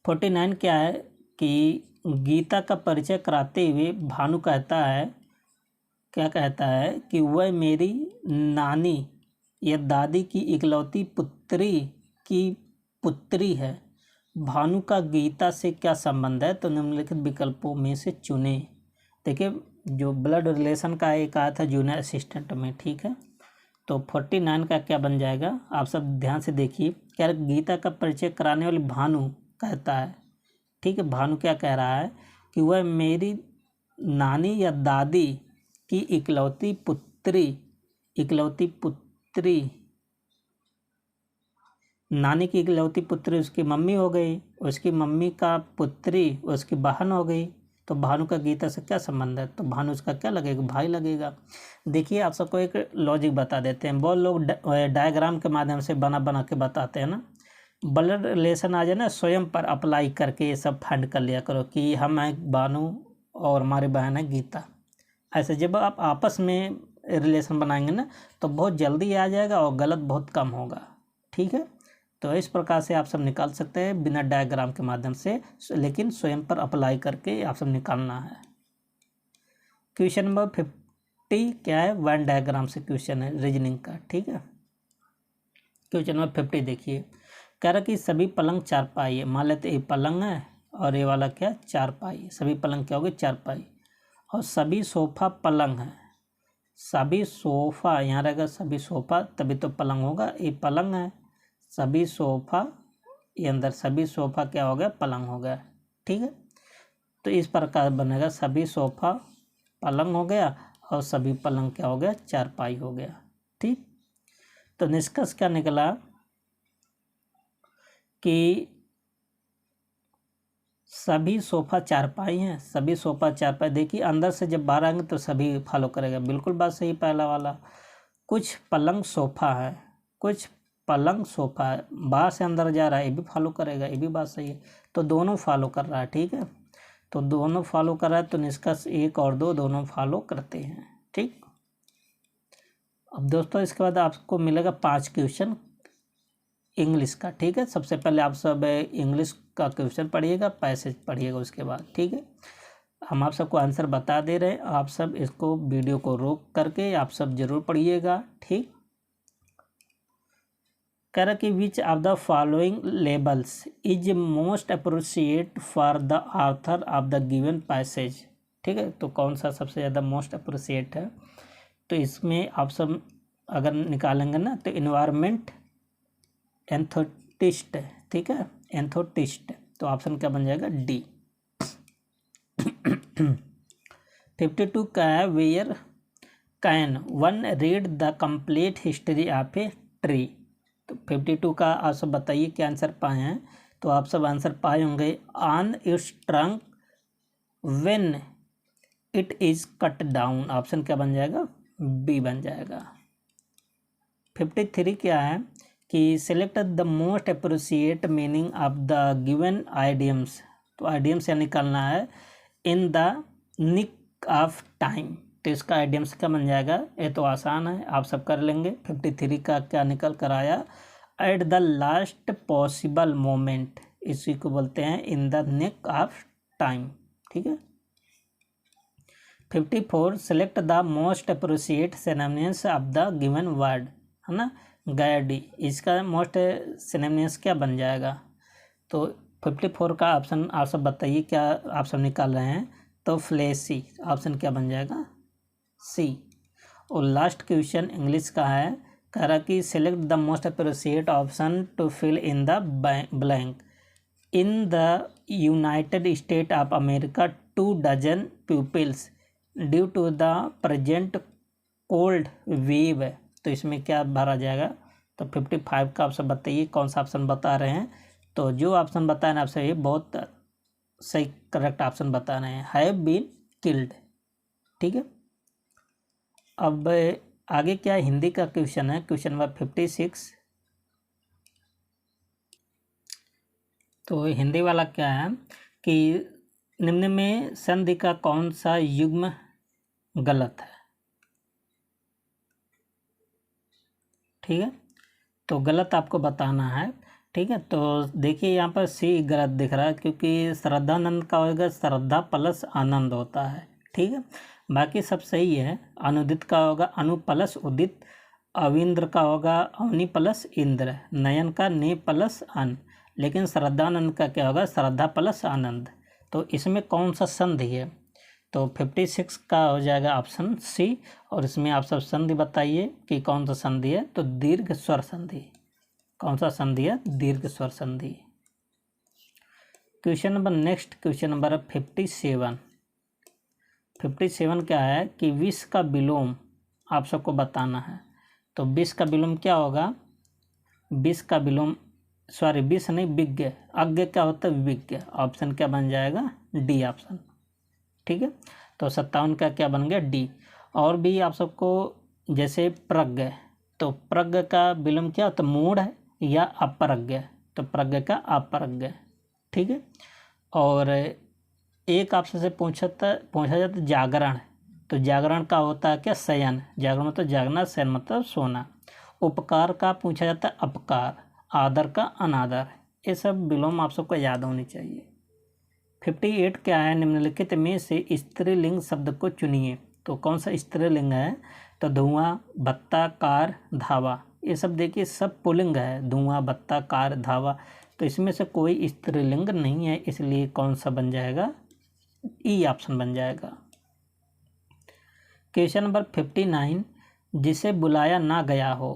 49 क्या है कि गीता का परिचय कराते हुए भानु कहता है, क्या कहता है कि वह मेरी नानी या दादी की इकलौती पुत्री है। भानु का गीता से क्या संबंध है, तो निम्नलिखित विकल्पों में से चुने। देखिए जो ब्लड रिलेशन का एक आया था जूनियर असिस्टेंट में, ठीक है। तो 49 का क्या बन जाएगा, आप सब ध्यान से देखिए। क्या गीता का परिचय कराने वाली भानु कहता है, ठीक है। भानु क्या कह रहा है कि वह मेरी नानी या दादी की इकलौती पुत्री, नानी की इकलौती पुत्री उसकी मम्मी हो गई, उसकी मम्मी का पुत्री उसकी बहन हो गई। तो भानु का गीता से क्या संबंध है, तो भानु उसका क्या लगेगा, भाई लगेगा। देखिए आप सबको एक लॉजिक बता देते हैं, बहुत लोग डायग्राम के माध्यम से बना के बताते हैं ना। ब्लड रिलेशन आ जाए ना, स्वयं पर अप्लाई करके ये सब फाइंड कर लिया करो कि हम हैं भानु और हमारी बहन है गीता। ऐसे जब आप आपस में रिलेशन बनाएंगे ना, तो बहुत जल्दी आ जाएगा और गलत बहुत कम होगा, ठीक है। तो इस प्रकार से आप सब निकाल सकते हैं बिना डायग्राम के माध्यम से, लेकिन स्वयं पर अप्लाई करके आप सब निकालना है। क्वेश्चन नंबर 50 क्या है, वेन डायग्राम से क्वेश्चन है रीजनिंग का, ठीक है। क्वेश्चन नंबर 50 देखिए, कह रहा कि सभी पलंग 4 पाई है। मान लेते ये पलंग है और ये वाला क्या 4 पाई, सभी पलंग क्या होगी 4 पाई, और सभी सोफा पलंग है। सभी सोफा यहाँ रहेगा, सभी सोफा तभी तो पलंग होगा, ये पलंग है, सभी सोफा, ये अंदर सभी सोफा क्या हो गया, पलंग हो गया, ठीक है। तो इस प्रकार बनेगा, सभी सोफा पलंग हो गया और सभी पलंग क्या हो गया, 4 पाई हो गया, ठीक। तो निष्कर्ष क्या निकला कि सभी सोफ़ा चारपाई हैं, सभी सोफ़ा चारपाई। देखिए अंदर से जब बाहर आएंगे तो सभी फॉलो करेगा, बिल्कुल बात सही पहला वाला। कुछ पलंग सोफ़ा है, कुछ पलंग सोफ़ा है, बाहर से अंदर जा रहा है, ये भी फॉलो करेगा, ये भी बात सही है। तो दोनों फॉलो कर रहा है, ठीक है। तो दोनों फॉलो कर रहा है, तो निष्कर्ष 1 और 2 दोनों फॉलो करते हैं, ठीक। अब दोस्तों इसके बाद आपको मिलेगा 5 क्वेश्चन इंग्लिश का, ठीक है। सबसे पहले आप सब इंग्लिश का क्वेश्चन पढ़िएगा, पैसेज पढ़िएगा उसके बाद, ठीक है। हम आप सबको आंसर बता दे रहे हैं, आप सब इसको वीडियो को रोक करके आप सब जरूर पढ़िएगा, ठीक। कह रहा कि which of the following labels is most appropriate for the author of the given passage, ठीक है। तो कौन सा सबसे ज़्यादा मोस्ट अप्रोप्रिएट है, तो इसमें आप सब अगर निकालेंगे ना तो इन्वायरमेंट एंथोटिस्ट, ठीक है, एंथोटिस्ट। तो ऑप्शन क्या बन जाएगा, डी। 52 का है, where can one read the complete history of a tree. तो 52 का आप सब बताइए क्या आंसर पाए हैं। तो आप सब आंसर पाए होंगे, on it's trunk when it is cut down. Option क्या बन जाएगा, बी बन जाएगा। 53 क्या है कि select the most appropriate meaning of the given idioms. तो आइडियम्स क्या निकालना है, in the nick of time. तो इसका आइडियम्स क्या बन जाएगा, ये तो आसान है, आप सब कर लेंगे। 53 का क्या निकल कर आया, at the last possible moment, इसी को बोलते हैं in the nick of time, ठीक है। 54 select the most appropriate synonyms of the given word, है ना, गया डी। इसका मोस्ट सिनोनिम्स क्या बन जाएगा। तो 54 का ऑप्शन आप सब बताइए क्या आप सब निकाल रहे हैं। तो फ्लैशी, ऑप्शन क्या बन जाएगा, सी। और लास्ट क्वेश्चन इंग्लिश का है, कह रहा कि select the most appropriate option to fill in the blank. In the United State of America 2 dozen peoples due to the present cold wave. तो इसमें क्या भरा जाएगा। तो 55 का ऑप्शन बताइए कौन सा ऑप्शन बता रहे हैं। तो जो ऑप्शन बता रहे हैं आप सही, बहुत सही करेक्ट ऑप्शन बता रहे हैं, हैव बीन किल्ड, ठीक है। अब आगे क्या हिंदी का क्वेश्चन है, क्वेश्चन नंबर 56। तो हिंदी वाला क्या है कि निम्न में संधि का कौन सा युग्म गलत है, ठीक है। तो गलत आपको बताना है, ठीक है। तो देखिए यहाँ पर सी गलत दिख रहा है, क्योंकि श्रद्धानंद का होगा श्रद्धा प्लस आनंद होता है, ठीक है। बाकी सब सही है। अनुदित का होगा अनु प्लस उदित, अविंद्र का होगा अवनि प्लस इंद्र, नयन का ने प्लस अन, लेकिन श्रद्धानंद का क्या होगा श्रद्धा प्लस आनंद। तो इसमें कौन सा संधि है। तो 56 का हो जाएगा ऑप्शन सी। और इसमें आप सब संधि बताइए कि कौन सा संधि है। तो दीर्घ स्वर संधि, कौन सा संधि है, दीर्घ स्वर संधि। Question number next, question number 57। 57 क्या है कि विष का विलोम आप सबको बताना है। तो विष का विलोम क्या होगा, विष का विलोम सॉरी विष नहीं विज्ञ, अज्ञ क्या होता है विज्ञ। ऑप्शन क्या बन जाएगा, डी ऑप्शन, ठीक है। तो 57 का क्या बन गया, डी। और भी आप सबको जैसे प्रज्ञ, तो प्रज्ञ का विलोम क्या होता है मूढ़ या अप्रज्ञ। तो प्रज्ञ का अप्रज्ञ, ठीक है। और एक आपसे से पूछा जाता जागरण। तो जागरण का होता है क्या शयन, जागरण मतलब जागना, शयन मतलब सोना। उपकार का पूछा जाता है अपकार, आदर का अनादर। ये सब विलोम आप सबको याद होनी चाहिए। 58 क्या है, निम्नलिखित में से स्त्रीलिंग शब्द को चुनिए। तो कौन सा स्त्रीलिंग है। तो धुआं, भत्ता, कार, धावा। ये सब देखिए सब पुल्लिंग है, धुआं, भत्ता, कार, धावा। तो इसमें से कोई स्त्रीलिंग नहीं है, इसलिए कौन सा बन जाएगा, ई ऑप्शन बन जाएगा। क्वेश्चन नंबर 59, जिसे बुलाया ना गया हो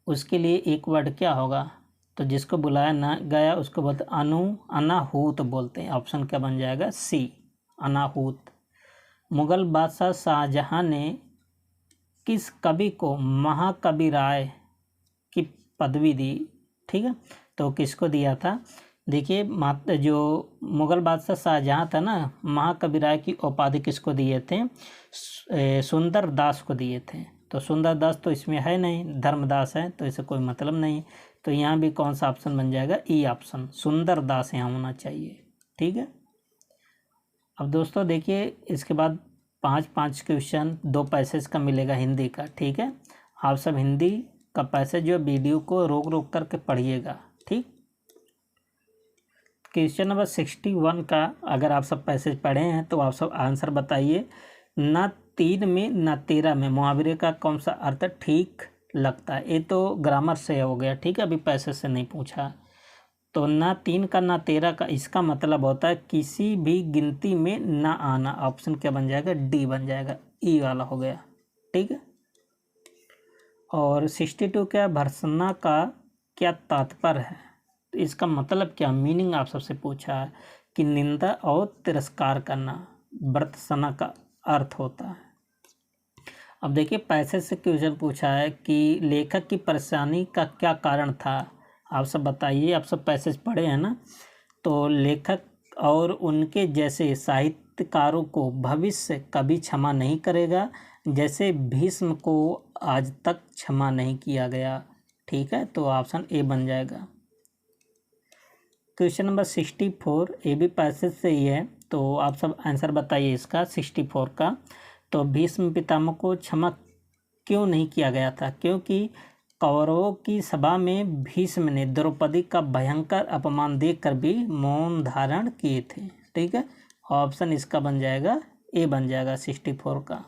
उसके लिए एक वर्ड क्या होगा। तो जिसको बुलाया ना गया उसको बोलते अनाहूत बोलते हैं। ऑप्शन क्या बन जाएगा, सी अनाहूत। मुगल बादशाह शाहजहां ने किस कवि को महाकवि राय की पदवी दी, ठीक है। तो किसको दिया था, देखिए जो मुग़ल बादशाह शाहजहाँ था ना, महाकवि राय की उपाधि किसको दिए थे? सुंदर दास को दिए थे। तो सुंदर दास तो इसमें है नहीं, धर्मदास है, तो इसे कोई मतलब नहीं। तो यहाँ भी कौन सा ऑप्शन बन जाएगा? ई ऑप्शन, सुंदर दास यहाँ होना चाहिए। ठीक है। अब दोस्तों देखिए, इसके बाद 5 क्वेश्चन 2 पैसेज का मिलेगा हिंदी का। ठीक है, आप सब हिंदी का पैसेज जो वीडियो को रोक रोक करके पढ़िएगा। ठीक, क्वेश्चन नंबर 61 का अगर आप सब पैसेज पढ़े हैं तो आप सब आंसर बताइए। ना 3 में ना 13 में मुहावरे का कौन सा अर्थ ठीक लगता है? ये तो ग्रामर से हो गया। ठीक है, अभी पैसेज से नहीं पूछा। तो ना 3 का ना 13 का, इसका मतलब होता है किसी भी गिनती में ना आना। ऑप्शन क्या बन जाएगा? डी बन जाएगा, ई वाला हो गया। ठीक है। और 62 क्या, भर्त्सना का क्या तात्पर्य है? तो इसका मतलब क्या, मीनिंग आप सबसे पूछा है कि निंदा और तिरस्कार करना भर्त्सना का अर्थ होता है। अब देखिए पैसे से क्वेश्चन पूछा है कि लेखक की परेशानी का क्या कारण था? आप सब बताइए। आप सब पैसेज पढ़े हैं ना? तो लेखक और उनके जैसे साहित्यकारों को भविष्य कभी क्षमा नहीं करेगा, जैसे भीष्म को आज तक क्षमा नहीं किया गया। ठीक है, तो ऑप्शन ए बन जाएगा। क्वेश्चन नंबर 64, ए भी पैसेज से ही है, तो आप सब आंसर बताइए इसका 64 का। तो भीष्म पितामह को क्षमा क्यों नहीं किया गया था? क्योंकि कौरवों की सभा में भीष्म ने द्रौपदी का भयंकर अपमान देखकर भी मौन धारण किए थे। ठीक है, ऑप्शन इसका बन जाएगा, ए बन जाएगा 64 का।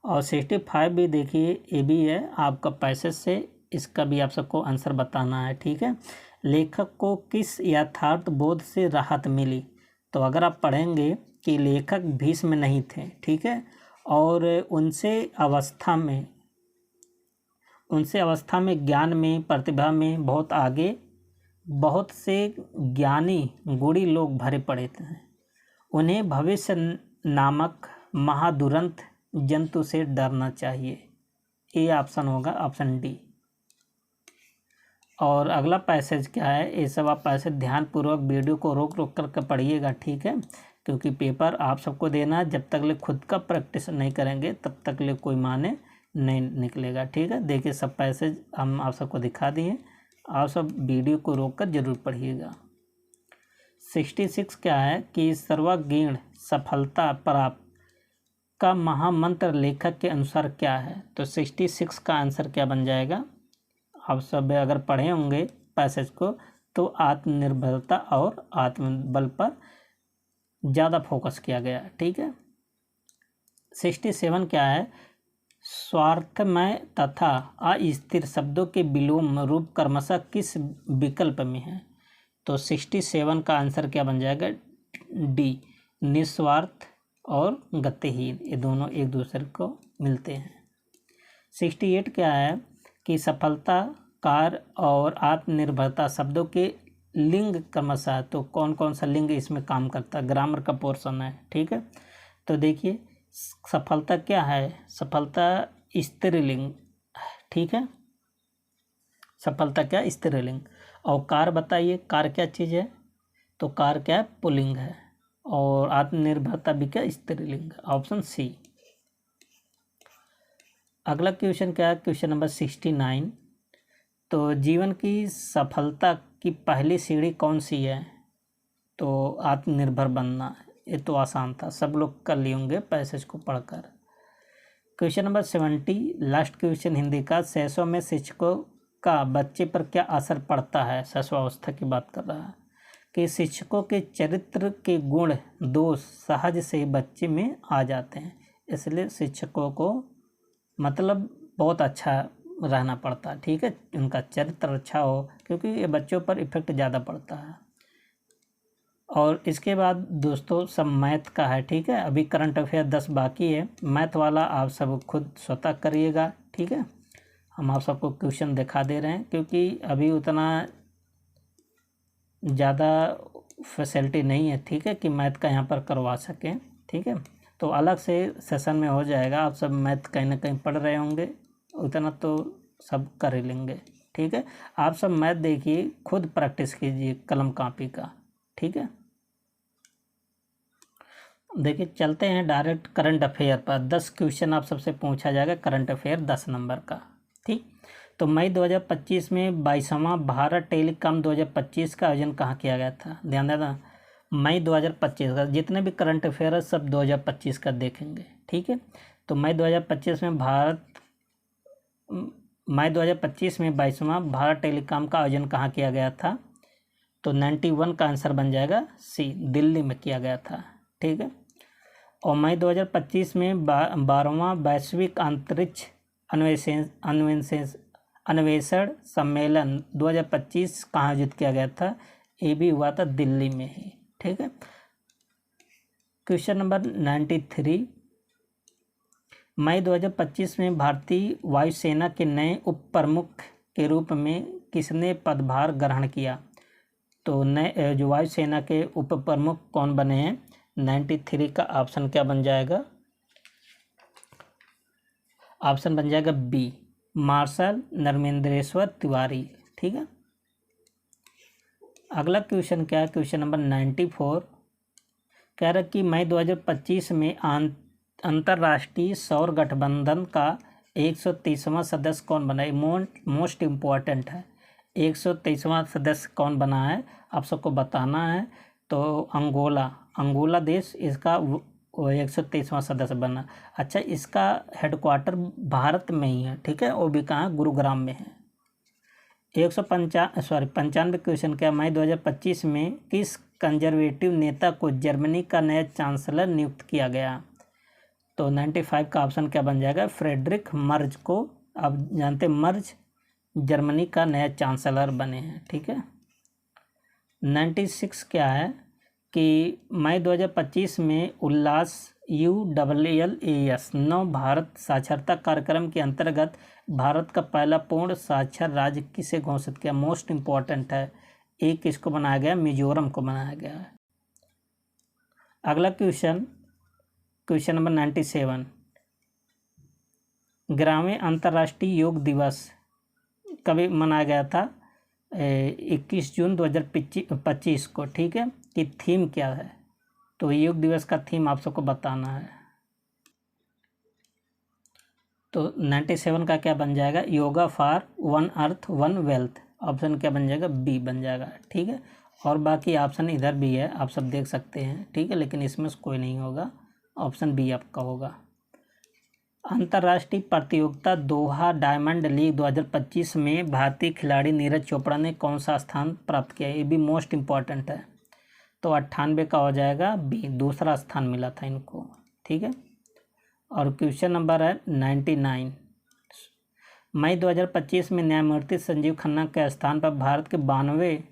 और 65 भी देखिए, ए भी है आपका पैसेज से, इसका भी आप सबको आंसर बताना है। ठीक है, लेखक को किस यथार्थ बोध से राहत मिली? तो अगर आप पढ़ेंगे कि लेखक भीष्म नहीं थे, ठीक है, और उनसे अवस्था में ज्ञान में प्रतिभा में बहुत आगे बहुत से ज्ञानी गुणी लोग भरे पड़े थे। उन्हें भविष्य नामक महादुरंत जंतु से डरना चाहिए। ये ऑप्शन होगा, ऑप्शन डी। और अगला पैसेज क्या है, ये सब आप पैसेज ध्यानपूर्वक वीडियो को रोक रोक करके पढ़िएगा। ठीक है, क्योंकि पेपर आप सबको देना है, जब तक ले खुद का प्रैक्टिस नहीं करेंगे तब तक ले कोई माने नहीं निकलेगा। ठीक है, देखिए सब पैसेज हम आप सबको दिखा दिए, आप सब वीडियो को रोक कर जरूर पढ़िएगा। 66 क्या है कि सर्वांगीण सफलता प्राप्त का महामंत्र लेखक के अनुसार क्या है? तो 66 का आंसर क्या बन जाएगा? आप सब अगर पढ़े होंगे पैसेज को तो आत्मनिर्भरता और आत्मबल पर ज़्यादा फोकस किया गया। ठीक है। 67 क्या है, स्वार्थमय तथा अस्थिर शब्दों के विलोम रूप क्रमशः किस विकल्प में है? तो 67 का आंसर क्या बन जाएगा? डी, निस्वार्थ और गतिहीन, ये दोनों एक दूसरे को मिलते हैं। 68 क्या है कि सफलता, कार्य और आत्मनिर्भरता शब्दों के लिंग क्रमशः, तो कौन कौन सा लिंग इसमें काम करता है? ग्रामर का पोर्शन है। ठीक है, तो देखिए सफलता क्या है, सफलता स्त्रीलिंग। ठीक है, सफलता क्या, स्त्रीलिंग। और कार्य बताइए, कार्य क्या चीज़ है? तो कार्य क्या है, पुल्लिंग है। और आत्मनिर्भरता भी क्या, स्त्रीलिंग। Option C. अगला क्वेश्चन क्या है, क्वेश्चन नंबर 69। तो जीवन की सफलता की पहली सीढ़ी कौन सी है? तो आत्मनिर्भर बनना। ये तो आसान था, सब लोग कर लिए होंगे पैसेज को पढ़कर। Question number 70, last question Hindi का। शैशव में शिक्षकों का बच्चे पर क्या असर पड़ता है? शैशवावस्था की बात कर रहा है कि शिक्षकों के चरित्र के गुण दोष सहज से बच्चे में आ जाते हैं, इसलिए शिक्षकों को मतलब बहुत अच्छा रहना पड़ता है। ठीक है, उनका चरित्र अच्छा हो, क्योंकि ये बच्चों पर इफेक्ट ज़्यादा पड़ता है। और इसके बाद दोस्तों सब मैथ का है। ठीक है, अभी करंट अफेयर 10 बाकी है, मैथ वाला आप सब खुद स्वतः करिएगा। ठीक है, हम आप सबको क्वेश्चन दिखा दे रहे हैं, क्योंकि अभी उतना ज़्यादा फैसिलिटी नहीं है। ठीक है, कि मैथ का यहाँ पर करवा सकें। ठीक है, तो अलग से सेशन में हो जाएगा। आप सब मैथ कहीं ना कहीं पढ़ रहे होंगे, उतना तो सब कर ही लेंगे। ठीक है। आप सब मैथ देखिए, खुद प्रैक्टिस कीजिए कलम कापी का, ठीक है। देखिए चलते हैं डायरेक्ट करंट अफेयर पर। 10 क्वेश्चन आप सबसे पूछा जाएगा करंट अफेयर 10 नंबर का, ठीक। तो मई 2025 में 22वां भारत टेलीकॉम 2025 का आयोजन कहाँ किया गया था? ध्यान देना, मई 2025 का जितने भी करंट अफेयर है सब 2025 का देखेंगे, ठीक है। तो मई 2025 में मई 2025 में 22वां भारत टेलीकॉम का आयोजन कहाँ किया गया था? तो 91 का आंसर बन जाएगा सी, दिल्ली में किया गया था, ठीक है। और मई 2025 में 12वां वैश्विक अंतरिक्ष अन्वेषण सम्मेलन 2025 कहाँ आयोजित किया गया था? ये भी हुआ था दिल्ली में ही, ठीक है। क्वेश्चन नंबर 93, मई 2025 में भारतीय वायुसेना के नए उप प्रमुख के रूप में किसने पदभार ग्रहण किया? तो नए जो वायुसेना के उप प्रमुख कौन बने हैं? 93 का ऑप्शन क्या बन जाएगा? ऑप्शन बन जाएगा बी, मार्शल नरेंद्रेश्वर तिवारी, ठीक है। अगला क्वेश्चन क्या है? क्वेश्चन नंबर 94 कह रहा है कि मई 2025 में अंतर्राष्ट्रीय सौर गठबंधन का 123वां सदस्य कौन बना है? मोस्ट इम्पोर्टेंट है, 123वां सदस्य कौन बना है आप सबको बताना है। तो अंगोला देश इसका 123वां सदस्य बना। अच्छा, इसका हेडक्वार्टर भारत में ही है, ठीक है। वो भी कहाँ? गुरुग्राम में है। 95 क्वेश्चन क्या? मई 2025 में किस कंजर्वेटिव नेता को जर्मनी का नया चांसलर नियुक्त किया गया? तो 95 का ऑप्शन क्या बन जाएगा? फ्रेडरिक मर्ज को। आप जानते हैं मर्ज जर्मनी का नया चांसलर बने हैं, ठीक है। 96 क्या है कि मई 2025 में उल्लास ULLAS नव भारत साक्षरता कार्यक्रम के अंतर्गत भारत का पहला पूर्ण साक्षर राज्य किसे घोषित किया? मोस्ट इम्पोर्टेंट है, एक किसको बनाया गया? मिजोरम को बनाया गया है। अगला क्वेश्चन नंबर 97, ग्रामीण अंतर्राष्ट्रीय योग दिवस कभी मनाया गया था? 21 जून 2025 को, ठीक है। कि थीम क्या है? तो योग दिवस का थीम आप सबको बताना है। तो 97 का क्या बन जाएगा? Yoga for one earth one wealth. Option क्या बन जाएगा? बी बन जाएगा, ठीक है। और बाकी ऑप्शन इधर भी है, आप सब देख सकते हैं, ठीक है, लेकिन इसमें से कोई नहीं होगा, ऑप्शन बी आपका होगा। अंतर्राष्ट्रीय प्रतियोगिता दोहा डायमंड लीग 2025 में भारतीय खिलाड़ी नीरज चोपड़ा ने कौन सा स्थान प्राप्त किया? ये भी मोस्ट इम्पॉर्टेंट है। तो 98 का हो जाएगा बी, दूसरा स्थान मिला था इनको, ठीक है। और क्वेश्चन नंबर है 99, मई 2025 में न्यायमूर्ति संजीव खन्ना के स्थान पर भारत के 92वें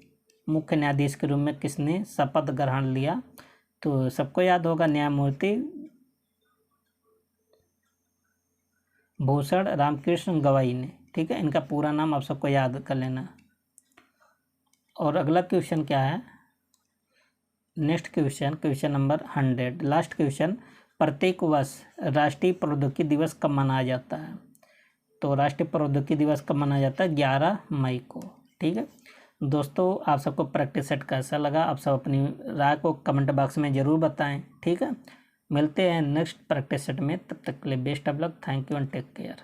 मुख्य न्यायाधीश के रूप में किसने शपथ ग्रहण लिया? तो सबको याद होगा, न्यायमूर्ति भूषण रामकृष्ण गवाई ने, ठीक है। इनका पूरा नाम आप सबको याद कर लेना। और अगला क्वेश्चन क्या है? Next question number 100, last question, प्रत्येक वर्ष राष्ट्रीय प्रौद्योगिकी दिवस कब मनाया जाता है? तो राष्ट्रीय प्रौद्योगिकी दिवस कब मनाया जाता है? 11 मई को, ठीक है। दोस्तों, आप सबको प्रैक्टिस सेट कैसा लगा? आप सब अपनी राय को कमेंट बॉक्स में ज़रूर बताएं, ठीक है। मिलते हैं नेक्स्ट प्रैक्टिस सेट में, तब तक के लिए best of luck, thank you and take care.